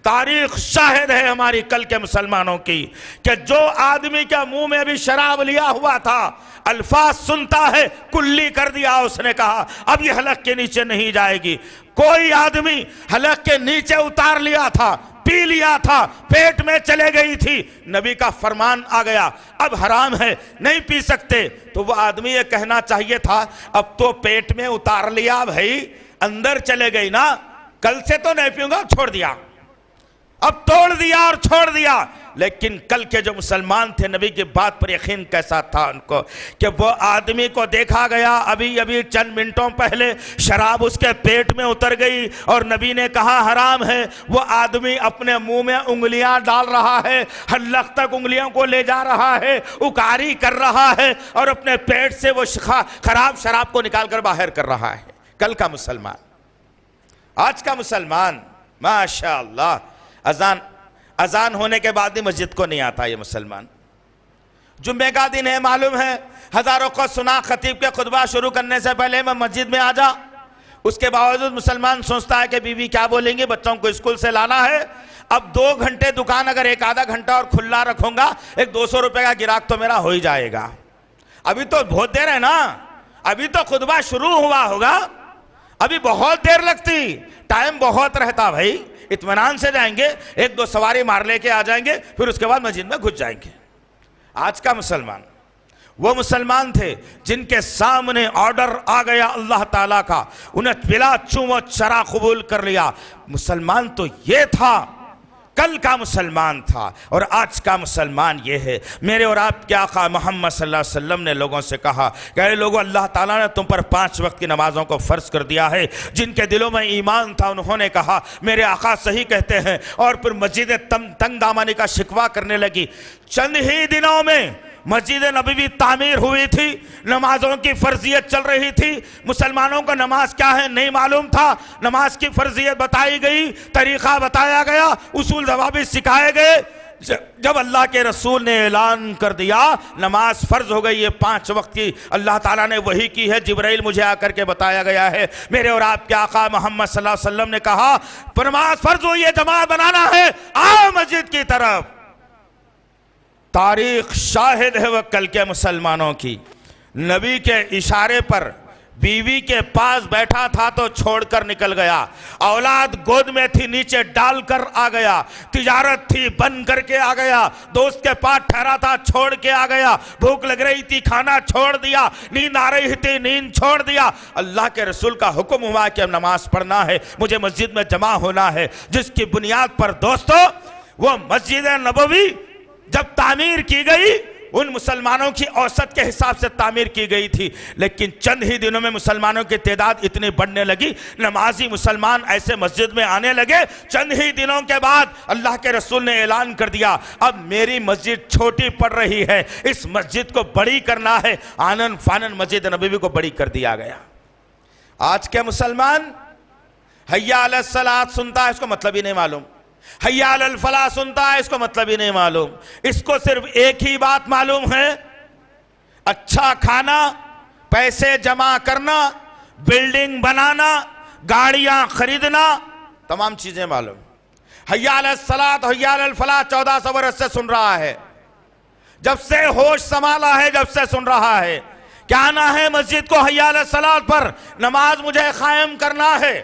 तारीख शाहिद है हमारी कल के मुसलमानों की कि जो आदमी के मुंह में भी शराब लिया हुआ था, अल्फाज सुनता है, कुल्ली कर दिया उसने, कहा अब ये हलक के नीचे नहीं जाएगी। कोई आदमी हलक के नीचे उतार लिया था, पी लिया था, पेट में चले गई थी, नबी का फरमान आ गया अब हराम है, नहीं पी सकते, तो वो आदमी ये कहना चाहिए था अब तो पेट में उतार लिया भाई, अंदर चले गई ना, कल से तो नहीं पीऊंगा, छोड़ दिया। अब तोड़ दिया और छोड़ दिया। लेकिन कल के जो मुसलमान थे, नबी की बात पर यकीन कैसा था उनको कि वो आदमी को देखा गया अभी अभी चंद मिनटों पहले शराब उसके पेट में उतर गई और नबी ने कहा हराम है। वो आदमी अपने मुंह में उंगलियां डाल रहा है, हल्क तक उंगलियों को ले जा रहा है, उकारी कर रहा है और अपने पेट से वो खराब शराब को निकाल कर बाहर कर रहा है। कल का मुसलमान, आज का मुसलमान माशाअल्लाह अजान होने के बाद ही मस्जिद को नहीं आता। ये मुसलमान जुम्मे का दिन है, मालूम है, हजारों को सुना खतीब के खुतबा शुरू करने से पहले मैं मस्जिद में आ जा। उसके बावजूद मुसलमान सोचता है कि बीवी क्या बोलेंगे, बच्चों को स्कूल से लाना है। अब 2 घंटे दुकान अगर एक आधा घंटा और खुला रखूंगा, एक 200 रुपए का गिराक तो मेरा हो ही जाएगा। अभी तो बहुत देर है ना, अभी तो खुतबा शुरू हुआ होगा, अभी बहुत देर लगती, टाइम बहुत रहता भाई। इत्मीनान से जाएंगे, 1-2 सवारी मार लेके आ जाएंगे, फिर उसके बाद मस्जिद में घुस जाएंगे। आज का मुसलमान वो मुसलमान थे जिनके सामने ऑर्डर आ गया अल्लाह ताला का, उन्हें पिला चूमो चरा कबूल कर लिया। मुसलमान तो ये था, कल का मुसलमान था। और आज का मुसलमान ये है। मेरे और आपके आका मोहम्मद सल्लल्लाहु अलैहि वसल्लम ने लोगों से कहा कि लोगों, अल्लाह ताला ने तुम पर 5 वक्त की नमाजों को फर्ज कर दिया है। जिनके दिलों में ईमान था उन्होंने कहा मेरे आका सही कहते हैं, और फिर मस्जिद तंग दामनी का शिकवा करने लगी। चंद ही दिनों में मस्जिद नबवी तामीर हुई थी, नमाजों की फर्जियत चल रही थी। मुसलमानों को नमाज क्या है नहीं मालूम था, नमाज की फर्जियत बताई गई, तरीका बताया गया, उसूल जवाबी सिखाए गए। जब अल्लाह के रसूल ने ऐलान कर दिया नमाज फर्ज हो गई, ये 5 वक्त की अल्लाह ताला ने वही की है, जिब्राइल मुझे आकर के बताया गया है। मेरे और आपके आका मोहम्मद सल्लल्लाहु अलैहि वसल्लम ने कहा नमाज फर्ज हुई है, जमात बनाना है, आओ मस्जिद की तरफ। तारीख शाहिद है वह कल के मुसलमानों की। नबी के इशारे पर बीवी के पास बैठा था तो छोड़कर निकल गया, औलाद गोद में थी नीचे डालकर आ गया, तिजारत थी बंद करके आ गया, दोस्त के पास ठहरा था छोड़ के आ गया, भूख लग रही थी खाना छोड़ दिया, नींद आ रही थी नींद छोड़ दिया। अल्लाह के रसूल का हुक्म हुआ कि अब नमाज पढ़ना है, मुझे मस्जिद में जमा होना है। जिसकी बुनियाद पर दोस्तों वो मस्जिद नबवी जब तामीर की गई, उन मुसलमानों की औसत के हिसाब से तामीर की गई थी, लेकिन चंद ही दिनों में मुसलमानों की तादाद इतनी बढ़ने लगी, नमाजी मुसलमान ऐसे मस्जिद में आने लगे। चंद ही दिनों के बाद अल्लाह के रसूल ने ऐलान कर दिया अब मेरी मस्जिद छोटी पड़ रही है, इस मस्जिद को बड़ी करना है। आनन फानन मस्जिद नबवी को बड़ी कर दिया गया। आज के मुसलमान हय्या अला सलात सुनता है, इसको मतलब ही नहीं मालूम, हय्या अलल फलाह सुनता है, इसको मतलब ही नहीं मालूम। इसको सिर्फ एक ही बात मालूम है, अच्छा खाना, पैसे जमा करना, बिल्डिंग बनाना, गाड़ियां खरीदना, तमाम चीजें मालूम। हय्या अलल सलात हय्या अलल फलाह 1400 बरस से सुन रहा है, जब से होश संभाला है, जब से सुन रहा है। क्या आना है मस्जिद को हय्या अलल सलात पर, नमाज मुझे कायम करना है,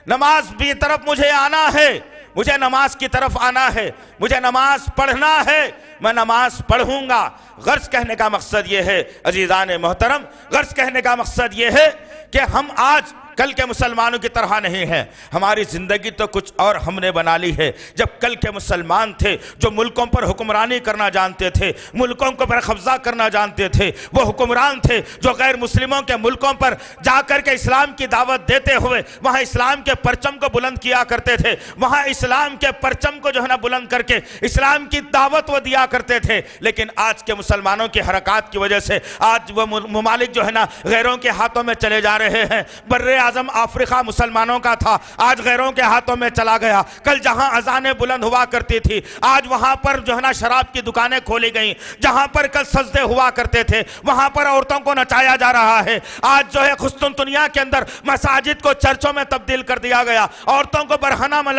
नमाज की तरफ मुझे आना है, मुझे नमाज की तरफ आना है, मुझे नमाज पढ़ना है, मैं नमाज पढ़ूंगा। गर्ज कहने का मकसद यह है अजीजान मोहतरम, गर्ज कहने का मकसद यह है कि हम आज कल के मुसलमानों की तरह नहीं हैं। हमारी जिंदगी तो कुछ और हमने बना ली है। जब कल के मुसलमान थे जो मुल्कों पर हुक्मरानी करना जानते थे, मुल्कों को पर कब्जा करना जानते थे, वो हुक्मरान थे जो गैर मुस्लिमों के मुल्कों पर जाकर के इस्लाम की दावत देते हुए वहाँ इस्लाम के परचम को बुलंद किया करते थे, वहाँ इस्लाम के परचम को जो है ना बुलंद करके इस्लाम की दावत वो दिया करते थे। लेकिन आज के मुसलमानों की हरकत की वजह से आज वो ममालिक जो है ना गैरों के हाथों में चले जा रहे हैं। बर्रे आजम अफ्रीका मुसलमानों का था, आज गैरों के हाथों में चला गया। कल जहां अजानें बुलंद हुआ करती थी, आज वहां पर जो है ना शराब की दुकानें खोली गई। जहां पर कल सजदे हुआ करते थे, वहां पर औरतों को नचाया जा रहा है। आज जो है खुस्तुनतुनिया के अंदर मसाजिद को चर्चों में तब्दील कर दिया गया, औरतों को बरहना में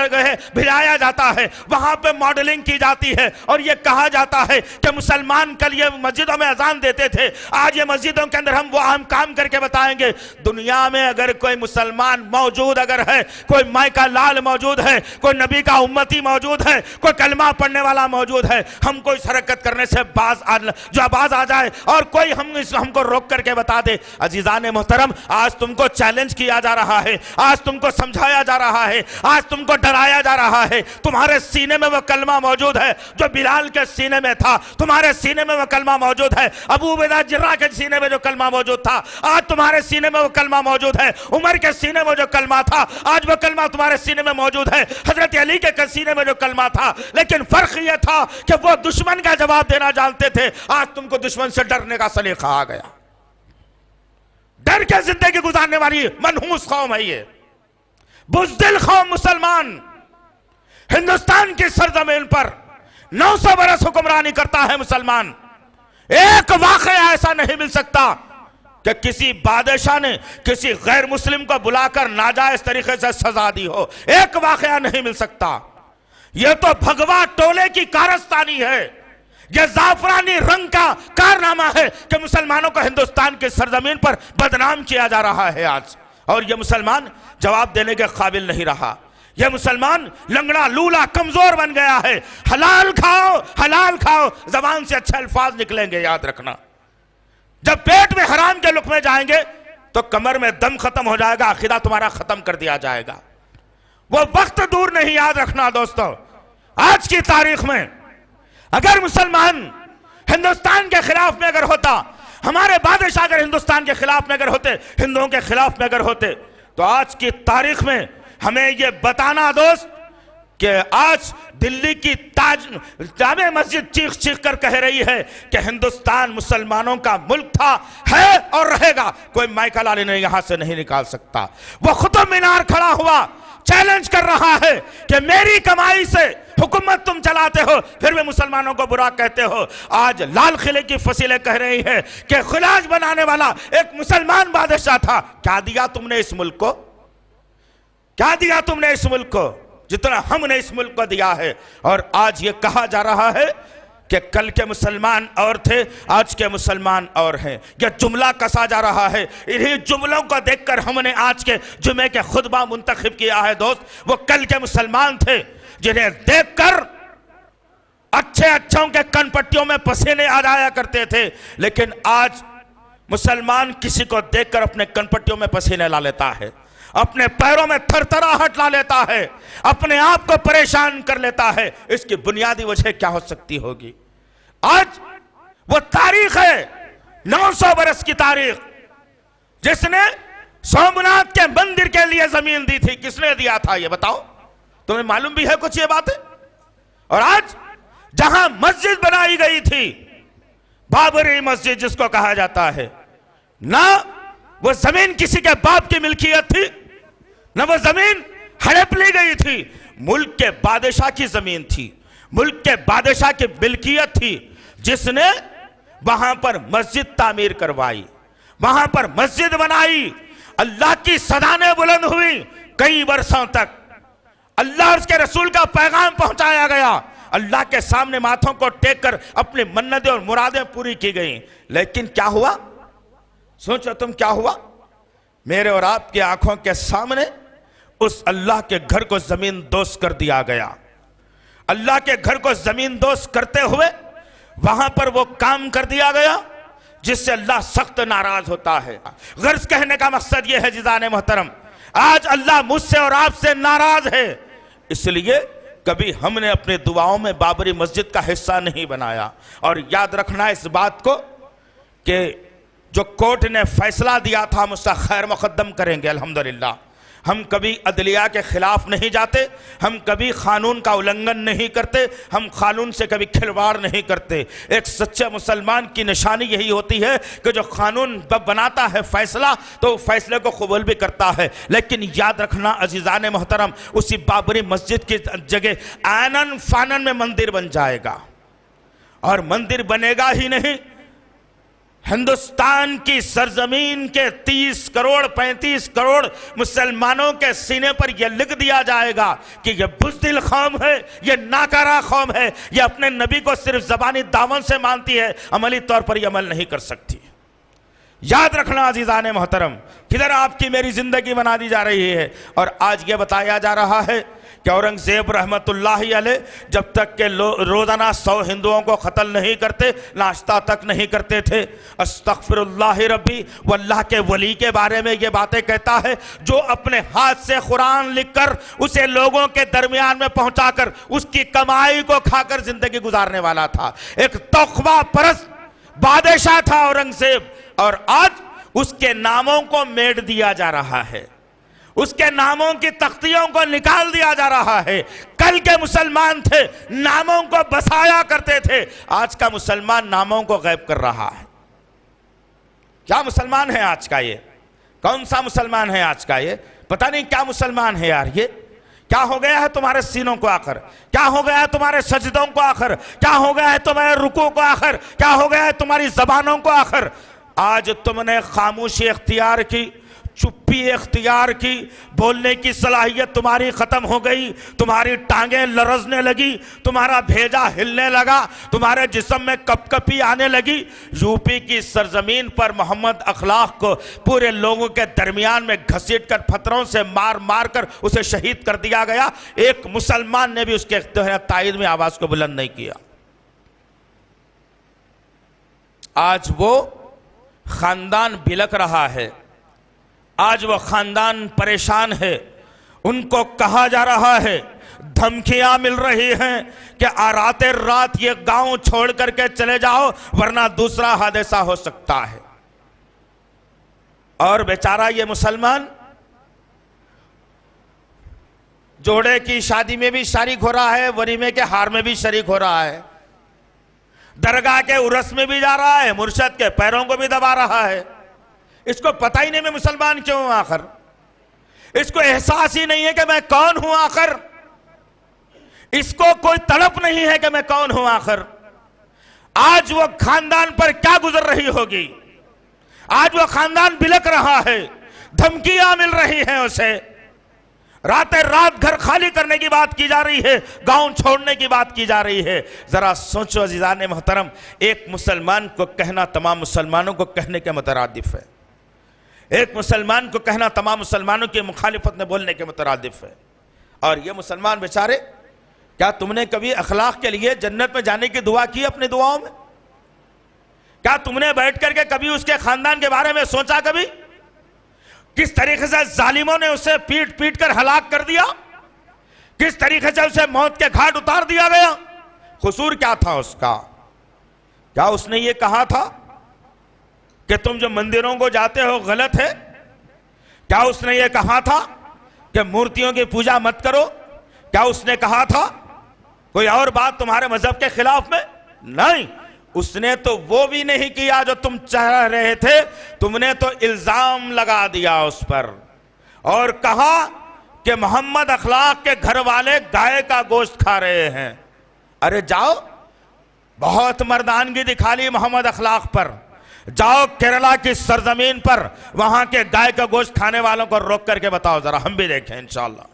भिजाया जाता है, वहां पर मॉडलिंग की जाती है और यह कहा जाता है कि मुसलमान कल ये मस्जिदों में अजान देते थे, आज ये मस्जिदों के अंदर हम वो अहम काम करके बताएंगे। दुनिया में अगर कोई मुसलमान मौजूद अगर है, कोई माई का लाल मौजूद है, कोई नबी का उम्मती मौजूद है, कोई कलमा पढ़ने वाला मौजूद है, हमको इस हरकत करने से बाज आ जाए और कोई हमको रोक करके बता दे। अजीजान मोहतरम, आज तुमको चैलेंज किया जा रहा है, आज तुमको समझाया जा रहा है, आज तुमको डराया जा रहा है। तुम्हारे सीने में वो कलमा मौजूद है जो बिलाल के सीने में था, तुम्हारे सीने में वो कलमा मौजूद है अबू उबैदा जर्राह के सीने में जो कलमा मौजूद था, आज तुम्हारे सीने में वो कलमा मौजूद है। उमर के सीने में जो कलमा था, आज वो कलमा तुम्हारे सीने में मौजूद है। हजरत अली के सीने में जो कलमा था, लेकिन फर्क यह था कि वो दुश्मन का जवाब देना जानते थे, आज तुमको दुश्मन से डरने का सलीका आ गया। डर के जिंदगी गुजारने वाली मनहूस कौम है ये, बुज़दिल कौम मुसलमान। हिंदुस्तान की सरजमीन पर 900 बरस हुक्मरानी करता है मुसलमान। एक वाकया ऐसा नहीं मिल सकता कि किसी बादशाह ने किसी गैर मुस्लिम को बुलाकर नाजायज तरीके से सजा दी हो। एक वाकया नहीं मिल सकता। यह तो भगवा टोले की कारस्तानी है, यह जाफरानी रंग का कारनामा है कि मुसलमानों को हिंदुस्तान की सरजमीन पर बदनाम किया जा रहा है आज। और यह मुसलमान जवाब देने के काबिल नहीं रहा। यह मुसलमान लंगड़ा लूला कमजोर बन गया है। हलाल खाओ, हलाल खाओ, जबान से अच्छे अल्फाज निकलेंगे, याद रखना। जब पेट में हराम के लुक़मे जाएंगे तो कमर में दम खत्म हो जाएगा, अकीदा तुम्हारा खत्म कर दिया जाएगा। वो वक्त दूर नहीं, याद रखना दोस्तों। आज की तारीख में अगर मुसलमान हिंदुस्तान के खिलाफ में अगर होता, हमारे बादशाह अगर हिंदुस्तान के खिलाफ में अगर होते, हिंदुओं के खिलाफ में अगर होते, तो आज की तारीख में हमें यह बताना दोस्त कि आज दिल्ली की जामे मस्जिद चीख चीख कर कह रही है कि हिंदुस्तान मुसलमानों का मुल्क था, है और रहेगा। कोई माइकल अली ने यहां से नहीं निकाल सकता। वो कुतुब मीनार खड़ा हुआ चैलेंज कर रहा है कि मेरी कमाई से हुकूमत तुम चलाते हो, फिर भी मुसलमानों को बुरा कहते हो। आज लाल किले की फसीलें कह रही हैं कि खिलाज बनाने वाला एक मुसलमान बादशाह था। क्या दिया तुमने इस मुल्क को? क्या दिया तुमने इस मुल्क को जितना हमने इस मुल्क को दिया है? और आज ये कहा जा रहा है कि कल के मुसलमान और थे, आज के मुसलमान और हैं। यह जुमला कसा जा रहा है। इन्हीं जुमलों को देखकर हमने आज के जुमे के खुतबा मुंतखब किया है दोस्त। वो कल के मुसलमान थे जिन्हें देखकर अच्छे अच्छों के कनपट्टियों में पसीने आ जाया करते थे, लेकिन आज मुसलमान किसी को देखकर अपने कनपट्टियों में पसीने ला लेता है, अपने पैरों में थरथराहट ला लेता है, अपने आप को परेशान कर लेता है। इसकी बुनियादी वजह क्या हो सकती होगी? आज वो तारीख है 900 बरस की तारीख, जिसने सोमनाथ के मंदिर के लिए जमीन दी थी। किसने दिया था ये बताओ? तुम्हें मालूम भी है कुछ ये बातें? और आज जहां मस्जिद बनाई गई थी, बाबरी मस्जिद जिसको कहा जाता है, ना वो जमीन किसी के बाप की मिल्कियत थी, ना वो जमीन हड़प ली गई थी। मुल्क के बादशाह की जमीन थी, मुल्क के बादशाह की मिल्कियत थी, जिसने वहां पर मस्जिद तामीर करवाई, वहां पर मस्जिद बनाई। अल्लाह की सदाने बुलंद हुई। कई वर्षों तक अल्लाह और उसके रसूल का पैगाम पहुंचाया गया। अल्लाह के सामने माथों को टेक कर अपनी मन्नतें और मुरादें पूरी की गई। लेकिन क्या हुआ? सोचो तुम, क्या हुआ? मेरे और आपकी आंखों के सामने उस अल्लाह के घर को जमीन दोष कर दिया गया। अल्लाह के घर को जमीन दोष करते हुए वहां पर वो काम कर दिया गया जिससे अल्लाह सख्त नाराज होता है। गर्ज कहने का मकसद यह है जिजाने मोहतरम, आज अल्लाह मुझसे और आपसे नाराज है, इसलिए कभी हमने अपने दुआओं में बाबरी मस्जिद का हिस्सा नहीं बनाया। और याद रखना इस बात को कि जो कोर्ट ने फैसला दिया था हम उसका खैर मुकद्दम करेंगे अल्हम्दुलिल्लाह। हम कभी अदलिया के खिलाफ नहीं जाते, हम कभी कानून का उल्लंघन नहीं करते, हम कानून से कभी खिलवाड़ नहीं करते। एक सच्चे मुसलमान की निशानी यही होती है कि जो कानून बनाता है फैसला, तो फैसले को कबूल भी करता है। लेकिन याद रखना अजीज़ान मोहतरम, उसी बाबरी मस्जिद की जगह आनन फानन में मंदिर बन जाएगा। और मंदिर बनेगा ही नहीं, हिंदुस्तान की सरजमीन के 30 करोड़ 35 करोड़ मुसलमानों के सीने पर यह लिख दिया जाएगा कि यह बुज़दिल कौम है, यह नाकारा कौम है, यह अपने नबी को सिर्फ ज़बानी दामन से मानती है, अमली तौर पर यह अमल नहीं कर सकती। याद रखना अजीज़ान मोहतरम, किधर आपकी मेरी जिंदगी बना दी जा रही है। और आज ये बताया जा रहा है कि औरंगजेब रहमतुल्लाहि अलैह जब तक के रोजाना 100 हिंदुओं को कत्ल नहीं करते, नाश्ता तक नहीं करते थे। अस्तगफिरुल्लाह रब्बी, वो अल्लाह के वली के बारे में ये बातें कहता है जो अपने हाथ से कुरान लिखकर उसे लोगों के दरमियान में पहुंचाकर उसकी कमाई को खाकर जिंदगी गुजारने वाला था। एक तौखवा परस्त बादशाह था औरंगजेब, और आज उसके नामों को मेट दिया जा रहा है, उसके नामों की तख्तियों को निकाल दिया जा रहा है। कल के मुसलमान थे, नामों को बसाया करते थे, आज का मुसलमान नामों को गायब कर रहा है। क्या मुसलमान है आज का ये? कौन सा मुसलमान है आज का ये? पता नहीं क्या मुसलमान है यार ये। क्या हो गया है तुम्हारे सीनों को आखिर? क्या हो गया है तुम्हारे सजदों को आखिर? क्या हो गया है तुम्हारे रुकू को आखिर? क्या हो गया है तुम्हारी जबानों को आखिर? आज तुमने खामोशी इख्तियार की, चुप्पी इख्तियार की, बोलने की सलाहियत तुम्हारी खत्म हो गई, तुम्हारी टांगें लरजने लगी, तुम्हारा भेजा हिलने लगा, तुम्हारे जिस्म में कपकपी आने लगी। यूपी की सरजमीन पर मोहम्मद अखलाक को पूरे लोगों के दरमियान में घसीट कर पत्थरों से मार मार कर उसे शहीद कर दिया गया। एक मुसलमान ने भी उसके तायद में आवाज को बुलंद नहीं किया। आज वो खानदान बिलक रहा है, आज वो खानदान परेशान है। उनको कहा जा रहा है, धमकियां मिल रही हैं कि रातें रात ये गांव छोड़ करके चले जाओ वरना दूसरा हादसा हो सकता है। और बेचारा ये मुसलमान जोड़े की शादी में भी शरीक हो रहा है, वलीमे के हार में भी शरीक हो रहा है, दरगाह के उरस में भी जा रहा है, मुर्शद के पैरों को भी दबा रहा है। इसको पता ही नहीं मैं मुसलमान क्यों हूं आखिर, इसको एहसास ही नहीं है कि मैं कौन हूं आखिर, इसको कोई तड़प नहीं है कि मैं कौन हूं आखिर। आज वो खानदान पर क्या गुजर रही होगी, आज वो खानदान बिलक रहा है, धमकियां मिल रही हैं उसे, रातें रात घर खाली करने की बात की जा रही है, गांव छोड़ने की बात की जा रही है। जरा सोचो अजीज़ान मोहतरम, एक मुसलमान को कहना तमाम मुसलमानों को कहने के मुतरादिफ है, एक मुसलमान को कहना तमाम मुसलमानों की मुखालिफत में बोलने के मुतरादिफ है। और ये मुसलमान बेचारे, क्या तुमने कभी अखलाक के लिए जन्नत में जाने की दुआ की अपनी दुआओं में? क्या तुमने बैठ करके कभी उसके खानदान के बारे में सोचा कभी? किस तरीके से जालिमों ने उसे पीट पीट कर हलाक कर दिया, किस तरीके से उसे मौत के घाट उतार दिया गया। कसूर क्या था उसका? क्या उसने ये कहा था कि तुम जो मंदिरों को जाते हो गलत है? क्या उसने ये कहा था कि मूर्तियों की पूजा मत करो? क्या उसने कहा था कोई और बात तुम्हारे मजहब के खिलाफ में? नहीं, उसने तो वो भी नहीं किया जो तुम चाह रहे थे। तुमने तो इल्जाम लगा दिया उस पर और कहा कि मोहम्मद अखलाक के घर वाले गाय का गोश्त खा रहे हैं। अरे जाओ, बहुत मर्दानगी दिखा ली मोहम्मद अखलाक पर, जाओ केरला की सरजमीन पर वहां के गाय का गोश्त खाने वालों को रोक करके बताओ, जरा हम भी देखें इंशाल्लाह।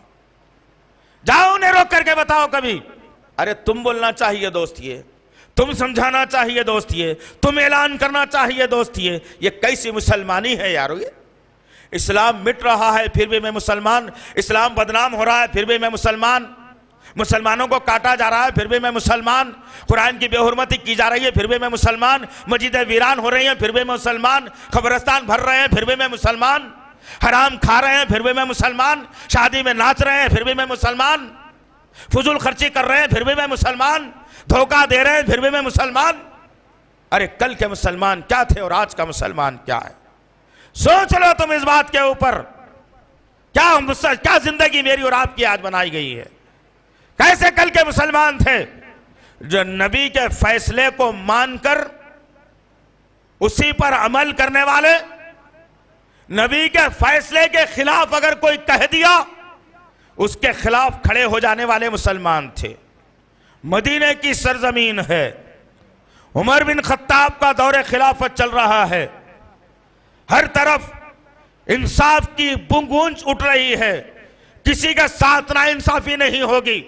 जाओ उन्हें रोक करके बताओ कभी। अरे तुम बोलना चाहिए दोस्त, तुम समझाना चाहिए दोस्त, तुम ऐलान करना चाहिए दोस्त। ये कैसी मुसलमानी है यारो? ये इस्लाम मिट रहा है फिर भी मैं मुसलमान, इस्लाम बदनाम हो रहा है फिर भी मैं मुसलमान, मुसलमानों को काटा जा रहा है फिर भी मैं मुसलमान, कुरान की बेहुरमती की जा रही है फिर भी मैं मुसलमान, मस्जिदें वीरान हो रही हैं फिर भी मैं मुसलमान, कब्रिस्तान भर रहे हैं फिर भी मैं मुसलमान, हराम खा रहे हैं फिर भी मैं मुसलमान, शादी में नाच रहे हैं फिर भी मैं मुसलमान, फजूल खर्ची कर रहे हैं फिर भी मैं मुसलमान, धोखा दे रहे हैं फिर भी मैं मुसलमान। अरे कल के मुसलमान क्या थे और आज का मुसलमान क्या है? सोच लो तुम इस बात के ऊपर। क्या जिंदगी मेरी और आपकी आज बनाई गई है? कैसे कल के मुसलमान थे जो नबी के फैसले को मानकर उसी पर अमल करने वाले, नबी के फैसले के खिलाफ अगर कोई कह दिया उसके खिलाफ खड़े हो जाने वाले मुसलमान थे। मदीने की सरजमीन है, उमर बिन खत्ताब का दौरे खिलाफत चल रहा है, हर तरफ इंसाफ की गूंज उठ रही है, किसी के साथ नाइंसाफी नहीं होगी,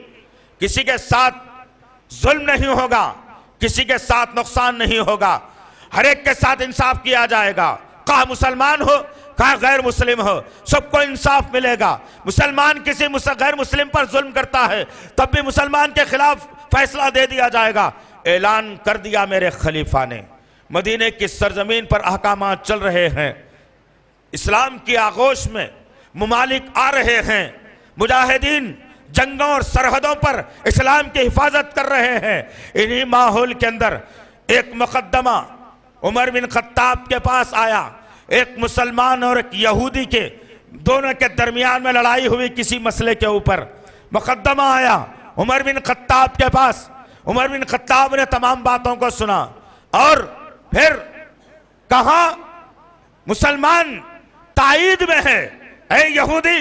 किसी के साथ जुल्म नहीं होगा, किसी के साथ नुकसान नहीं होगा, हर एक के साथ इंसाफ किया जाएगा। कहा मुसलमान हो कहा गैर मुस्लिम हो, सबको इंसाफ मिलेगा। मुसलमान किसी गैर मुस्लिम पर जुल्म करता है तब भी मुसलमान के खिलाफ फैसला दे दिया जाएगा। ऐलान कर दिया मेरे खलीफा ने। मदीने की सरजमीन पर अहकामात चल रहे हैं, इस्लाम की आगोश में मुमालिक आ रहे हैं, मुजाहिदीन जंगों और सरहदों पर इस्लाम की हिफाजत कर रहे हैं। इन्हीं माहौल के अंदर एक मुकद्दमा उमर बिन खत्ताब के पास आया। एक मुसलमान और एक यहूदी के दोनों के दरमियान में लड़ाई हुई किसी मसले के ऊपर। मुकद्दमा आया उमर बिन खत्ताब के पास। उमर बिन खत्ताब ने तमाम बातों को सुना और फिर कहा मुसलमान ताईद में है, ऐ यहूदी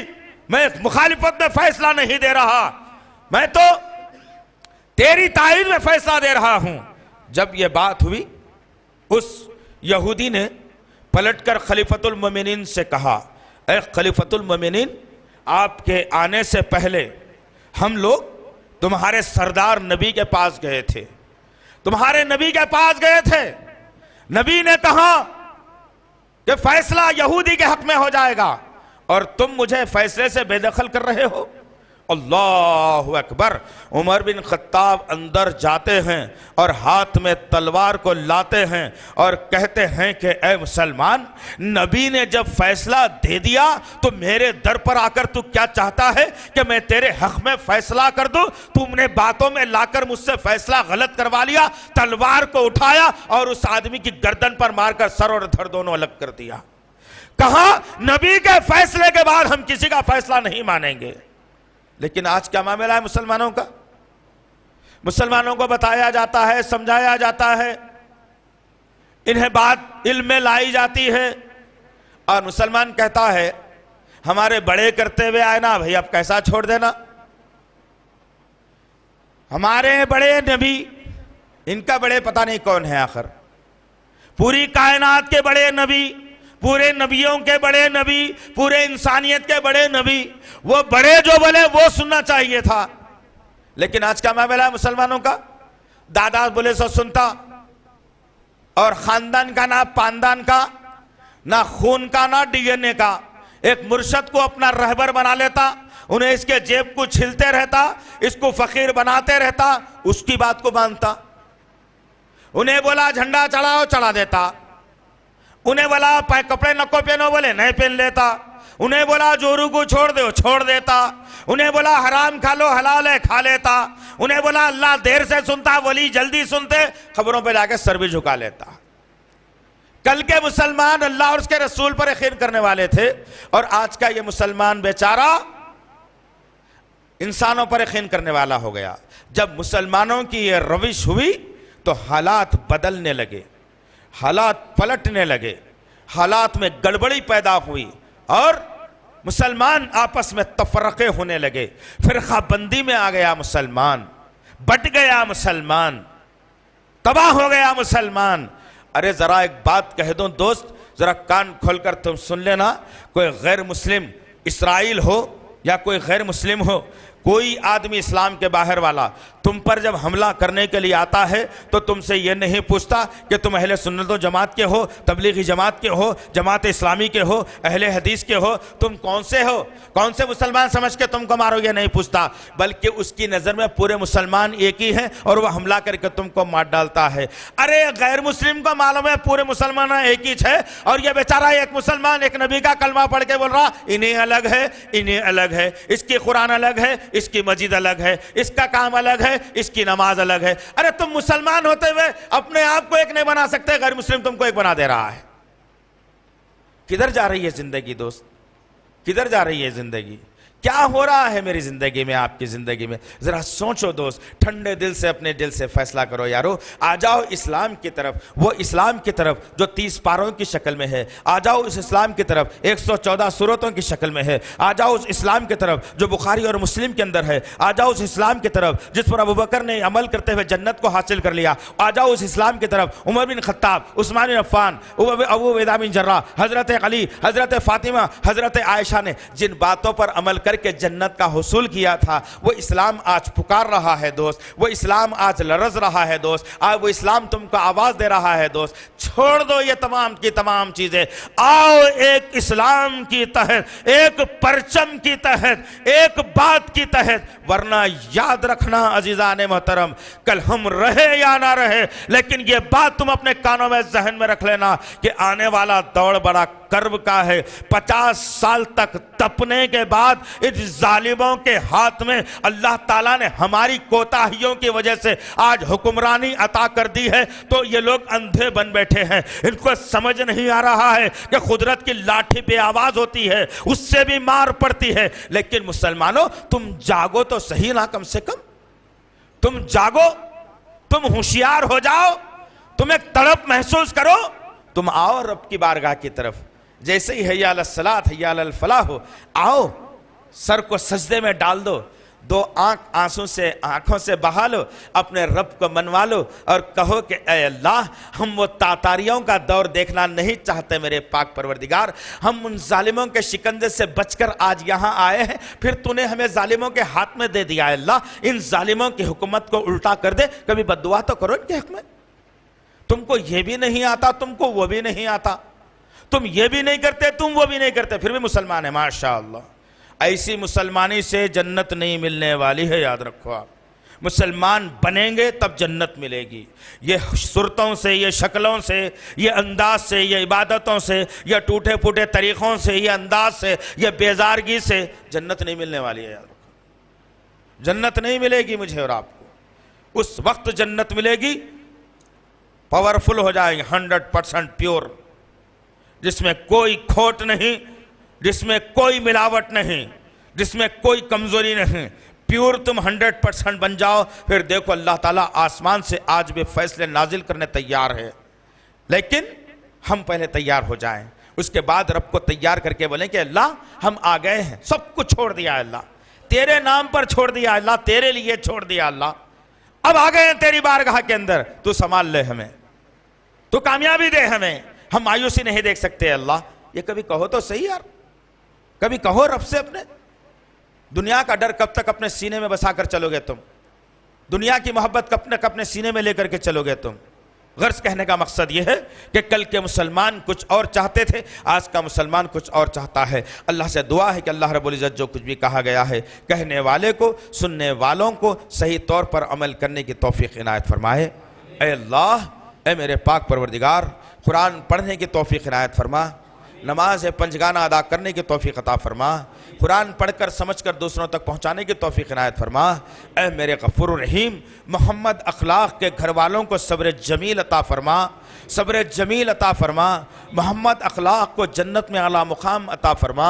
मैं मुखालिफत में फैसला नहीं दे रहा, मैं तो तेरी ताईद में फैसला दे रहा हूं। जब यह बात हुई उस यहूदी ने पलटकर खलीफतुल मोमिनीन से कहा, ऐ खलीफतुल मोमिनीन, आपके आने से पहले हम लोग तुम्हारे सरदार नबी के पास गए थे, तुम्हारे नबी के पास गए थे। नबी ने कहा कि फैसला यहूदी के हक में हो जाएगा और तुम मुझे फैसले से बेदखल कर रहे हो। अल्लाहु अकबर। उमर बिन खत्ताब अंदर जाते हैं और हाथ में तलवार को लाते हैं और कहते हैं कि ऐ मुसलमान, नबी ने जब फैसला दे दिया तो मेरे दर पर आकर तू क्या चाहता है कि मैं तेरे हक में फैसला कर दूं? तुमने बातों में लाकर मुझसे फैसला गलत करवा लिया। तलवार को उठाया और उस आदमी की गर्दन पर मारकर सर और धड़ दोनों अलग कर दिया। कहा नबी के फैसले के बाद हम किसी का फैसला नहीं मानेंगे। लेकिन आज क्या मामला है मुसलमानों का? मुसलमानों को बताया जाता है, समझाया जाता है, इन्हें बात इल्म में लाई जाती है और मुसलमान कहता है हमारे बड़े करते हुए आए ना भाई, अब कैसा छोड़ देना। हमारे बड़े नबी, इनका बड़े पता नहीं कौन है आखिर, पूरी कायनात के बड़े नबी, पूरे नबियों के बड़े नबी, पूरे इंसानियत के बड़े नबी, वो बड़े जो बोले वो सुनना चाहिए था। लेकिन आज क्या मामला है मुसलमानों का? दादा बोले सो सुनता और खानदान का ना पानदान का, ना खून का ना डीएनए का, एक मुर्शद को अपना रहबर बना लेता, उन्हें इसके जेब को छिलते रहता, इसको फकीर बनाते रहता, उसकी बात को मानता। उन्हें बोला झंडा चढ़ाओ, चढ़ा देता। उन्हें बोला कपड़े नको पहनो, बोले नहीं पहन लेता। उन्हें बोला जोरू को छोड़ दो, छोड़ देता। उन्हें बोला हराम खा लो, हलाल है, खा लेता। उन्हें बोला अल्लाह देर से सुनता, वली जल्दी सुनते, खबरों पे जाके सर भी झुका लेता। कल के मुसलमान अल्लाह और उसके रसूल पर यकीन करने वाले थे और आज का ये मुसलमान बेचारा इंसानों पर यकीन करने वाला हो गया। जब मुसलमानों की ये रविश हुई तो हालात बदलने लगे, हालात पलटने लगे, हालात में गड़बड़ी पैदा हुई और मुसलमान आपस में तफरके होने लगे। फिरका बंदी में आ गया मुसलमान, बट गया मुसलमान, तबाह हो गया मुसलमान। अरे जरा एक बात कह दूं दोस्त, जरा कान खोलकर तुम सुन लेना। कोई गैर मुस्लिम इसराइल हो या कोई गैर मुस्लिम हो, कोई आदमी इस्लाम के बाहर वाला तुम पर जब हमला करने के लिए आता है तो तुमसे यह नहीं पूछता कि तुम अहले सुन्नत व जमात के हो, तबलीगी जमात के हो, जमात इस्लामी के हो, अहले हदीस के हो, तुम कौन से हो, कौन से मुसलमान समझ के तुमको मारो, ये नहीं पूछता। बल्कि उसकी नज़र में पूरे मुसलमान एक ही हैं और वह हमला करके तुमको मार डालता है। अरे गैर मुस्लिम को मालूम है पूरे मुसलमान एक ही है और यह बेचारा एक मुसलमान एक नबी का कलमा पढ़ के बोल रहा इन्हें अलग है, इन्हें अलग है, इसकी कुरान अलग है, इसकी मस्जिद अलग है, इसका काम अलग है, इसकी नमाज अलग है। अरे तुम मुसलमान होते हुए अपने आप को एक नहीं बना सकते, गैर मुस्लिम तुमको एक बना दे रहा है। किधर जा रही है जिंदगी दोस्त, किधर जा रही है जिंदगी? क्या हो रहा है मेरी जिंदगी में, आपकी जिंदगी में? जरा सोचो दोस्त, ठंडे दिल से अपने दिल से फैसला करो यारो। आ जाओ इस्लाम की तरफ, वो इस्लाम की तरफ जो 30 पारों की शक्ल में है। आ जाओ उस इस्लाम की तरफ 114 सूरतों की शक्ल में है। आ जाओ उस इस्लाम की तरफ जो बुखारी और मुस्लिम के अंदर है। आ जाओ उस इस्लाम की तरफ जिस पर अबू बकर ने अमल करते हुए जन्नत को हासिल कर लिया। आ जाओ उस इस्लाम की तरफ उमर बिन खत्ताब, उस्मान बिन अफ़्फ़ान, अबू उबैदा बिन जर्राह, हजरत अली, हजरत फातिमा, हजरत आयशा ने जिन बातों पर अमल के जन्नत का हुसूल किया था, वो इस्लाम आज पुकार रहा है दोस्त, वो इस्लाम आज लरज रहा है दोस्त, आज वो इस्लाम तुमको आवाज दे रहा है दोस्त। छोड़ दो ये तमाम की तमाम चीजें, आओ एक इस्लाम की तहत, एक परचम की तहत, एक बात की तहत। वरना याद रखना अजीजान मोहतरम, कल हम रहे या ना रहे, लेकिन ये बात तुम अपने कानों में जहन में रख लेना कि आने वाला दौर बड़ा कर्ब का है। 50 साल तक तपने के बाद इस जालिमों के हाथ में अल्लाह ताला ने हमारी कोताहियों की वजह से आज हुक्मरानी अता कर दी है, तो ये लोग अंधे बन बैठे हैं। इनको समझ नहीं आ रहा है कि कुदरत की लाठी पे आवाज होती है, उससे भी मार पड़ती है। लेकिन मुसलमानों, तुम जागो तो सही ना, कम से कम तुम जागो, तुम होशियार हो जाओ, तुम एक तड़प महसूस करो, तुम आओ रब की बारगाह की तरफ। जैसे ही हैया अल सलात हैया अल फलाह हो, आओ सर को सजदे में डाल दो, दो आंसू से आंखों से बहा लो, अपने रब को मनवा लो और कहो कि ऐ अल्लाह, हम वो तातारियों का दौर देखना नहीं चाहते मेरे पाक परवरदिगार। हम उन जालिमों के शिकंजे से बचकर आज यहाँ आए हैं, फिर तूने हमें जालिमों के हाथ में दे दिया। अल्लाह, इन जालिमों की हुकूमत को उल्टा कर दे। कभी बद्दुआ तो करो इनके हक में। तुमको ये भी नहीं आता, तुमको वो भी नहीं आता, तुम ये भी नहीं करते, तुम वो भी नहीं करते, फिर भी मुसलमान है। माशा अल्लाह, ऐसी मुसलमानी से जन्नत नहीं मिलने वाली है, याद रखो आप। मुसलमान बनेंगे तब जन्नत मिलेगी। ये सुरतों से, ये शक्लों से, ये अंदाज से, ये इबादतों से, ये टूटे फूटे तरीक़ों से, ये अंदाज से, ये बेजारगी से जन्नत नहीं मिलने वाली है, याद रखो। जन्नत नहीं मिलेगी मुझे और आपको। उस वक्त जन्नत मिलेगी पावरफुल हो जाएंगे, 100% प्योर, जिसमें कोई खोट नहीं, जिसमें कोई मिलावट नहीं, जिसमें कोई कमजोरी नहीं। प्योर तुम 100% बन जाओ, फिर देखो अल्लाह ताला आसमान से आज भी फैसले नाजिल करने तैयार है। लेकिन हम पहले तैयार हो जाएं, उसके बाद रब को तैयार करके बोलें कि अल्लाह, हम आ गए हैं, सब कुछ छोड़ दिया अल्लाह, तेरे नाम पर छोड़ दिया अल्लाह, तेरे लिए छोड़ दिया अल्लाह, अब आ गए हैं तेरी बारगाह के अंदर, तू संभाल ले हमें, तू कामयाबी दे हमें, हम मायूसी नहीं देख सकते अल्लाह। ये कभी कहो तो सही यार, कभी कहो रब से अपने। दुनिया का डर कब तक अपने सीने में बसा कर चलोगे तुम? दुनिया की मोहब्बत कब तक अपने सीने में लेकर के चलोगे तुम? गर्ज कहने का मकसद यह है कि कल के मुसलमान कुछ और चाहते थे, आज का मुसलमान कुछ और चाहता है। अल्लाह से दुआ है कि अल्लाह रब्बुल इज़्ज़त जो कुछ भी कहा गया है, कहने वाले को, सुनने वालों को सही तौर पर अमल करने की तौफीक इनायत फरमाए। ऐ अल्लाह, ऐ मेरे पाक परवरदिगार, कुरान पढ़ने की तौफीक इनायत फरमा, नमाज पंजगाना अदा करने की तौफीक अता फरमा, कुरान पढ़कर समझकर दूसरों तक पहुँचाने की तौफीक इनायत फरमा। ऐ मेरे गफूर रहीम, मोहम्मद अखलाक के घर वालों को सब्र जमील अता फरमा, सब्र जमील अता फरमा। मोहम्मद अखलाक को जन्नत में आला मुकाम अता फरमा।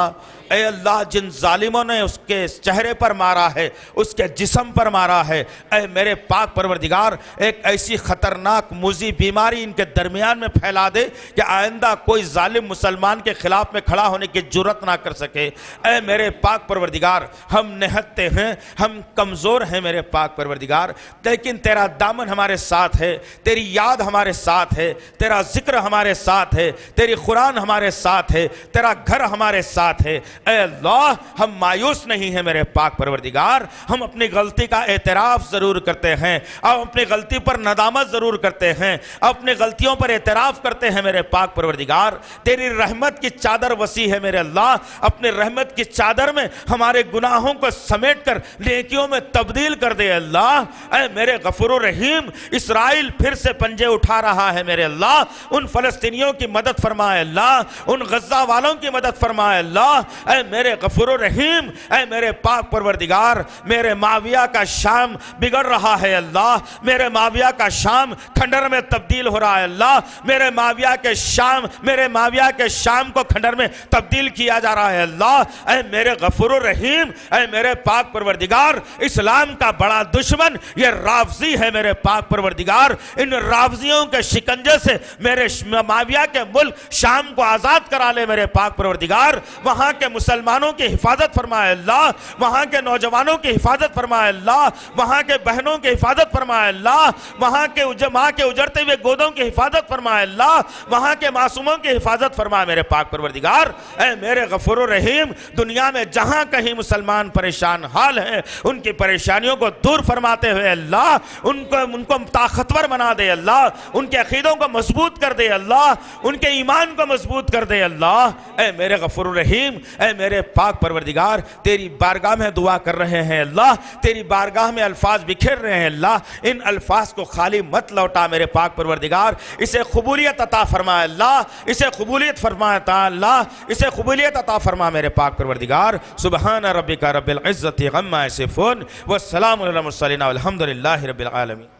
ऐ अल्लाह, जिन जालिमों ने उसके चेहरे पर मारा है, उसके जिस्म पर मारा है, ऐ मेरे पाक परवरदिगार, एक ऐसी ख़तरनाक मुजी बीमारी इनके दरमियान में फैला दे कि आइंदा कोई जालिम मुसलमान के खिलाफ में खड़ा होने की जुर्रत ना कर सके। ऐ मेरे पाक परवरदिगार, हम निहत्ते हैं, हम कमज़ोर हैं मेरे पाक परवरदिगार, लेकिन तेरा दामन हमारे साथ है, तेरी याद हमारे साथ है, तेरा जिक्र हमारे साथ है, तेरी कुरान हमारे साथ है, तेरा घर हमारे साथ है। ऐ अल्लाह, हम मायूस नहीं हैं मेरे पाक परवरदिगार, हम अपनी गलती का एतराफ़ ज़रूर करते हैं, अब अपनी गलती पर नदामत ज़रूर करते हैं, अपनी गलतियों पर एतराफ़ करते हैं मेरे पाक परवरदिगार। तेरी रहमत की चादर वसी है मेरे अल्लाह, अपने रहमत की चादर में हमारे गुनाहों को समेट कर नेकियों में तब्दील कर दे अल्लाह। ऐ मेरे गफूर रहीम, इसराइल फिर से पंजे उठा रहा है मेरे अल्लाह, उन फ़लस्तीनियों की मदद फरमाए अल्लाह, उन गज़ा वालों की मदद फरमाए अल्लाह। ऐ मेरे गफूर रहीम, ऐ मेरे पाक परवरदिगार, मेरे माविया का शाम बिगड़ रहा है अल्लाह, मेरे माविया का शाम खंडर में तब्दील हो रहा है अल्लाह, मेरे माविया के शाम को खंडर में तब्दील किया जा रहा है अल्लाह। ऐ मेरे गफूर रहीम, ऐ मेरे पाक परवरदिगार, इस्लाम का बड़ा दुश्मन ये रावजी है मेरे पाक परवरदिगार, इन रावजियों के शिकंजे से मेरे माविया के मुल्क शाम को आज़ाद करा ले मेरे पाक परवरदिगार। वहाँ के मुसलमानों की हिफाजत फरमाए अल्लाह, वहाँ के नौजवानों की हिफाजत फरमाए अल्लाह, वहाँ के बहनों की हिफाजत फरमाए अल्लाह, वहाँ के माँ के उजड़ते हुए गोदों की हिफाजत फरमाए अल्लाह, वहाँ के मासूमों की हिफाजत फरमाए मेरे पाक परवरदिगार। ऐ मेरे गफूर रहीम, दुनिया में जहाँ कहीं मुसलमान परेशान हाल हैं, उनकी परेशानियों को दूर फरमाते हुए अल्लाह, उनको ताकतवर बना दे अल्लाह, उनके अकीदों को मजबूत कर दे अल्लाह, उनके ईमान को मजबूत कर दे अल्लाह। ए मेरे गफूर रहीम, ए मेरे पाक परवरदिगार, तेरी बारगाह में दुआ कर रहे हैं अल्लाह, तेरी बारगाह में अल्फाज बिखेर रहे हैं अल्लाह, इन अल्फाज को खाली मत लौटा मेरे पाक परवरदिगार, इसे कबूलियत अता फरमा अल्लाह, इसे कबूलियत फरमाता अल्लाह, इसे कबूलियत अता फरमा मेरे पाक परवरदिगार। सुबहान रब्बिका रब्बिल इज्जति अम्मा यसिफून व सलामुन अलल मुरसलीन वल्हम्दुलिल्लाहि रब्बिल आलमीन।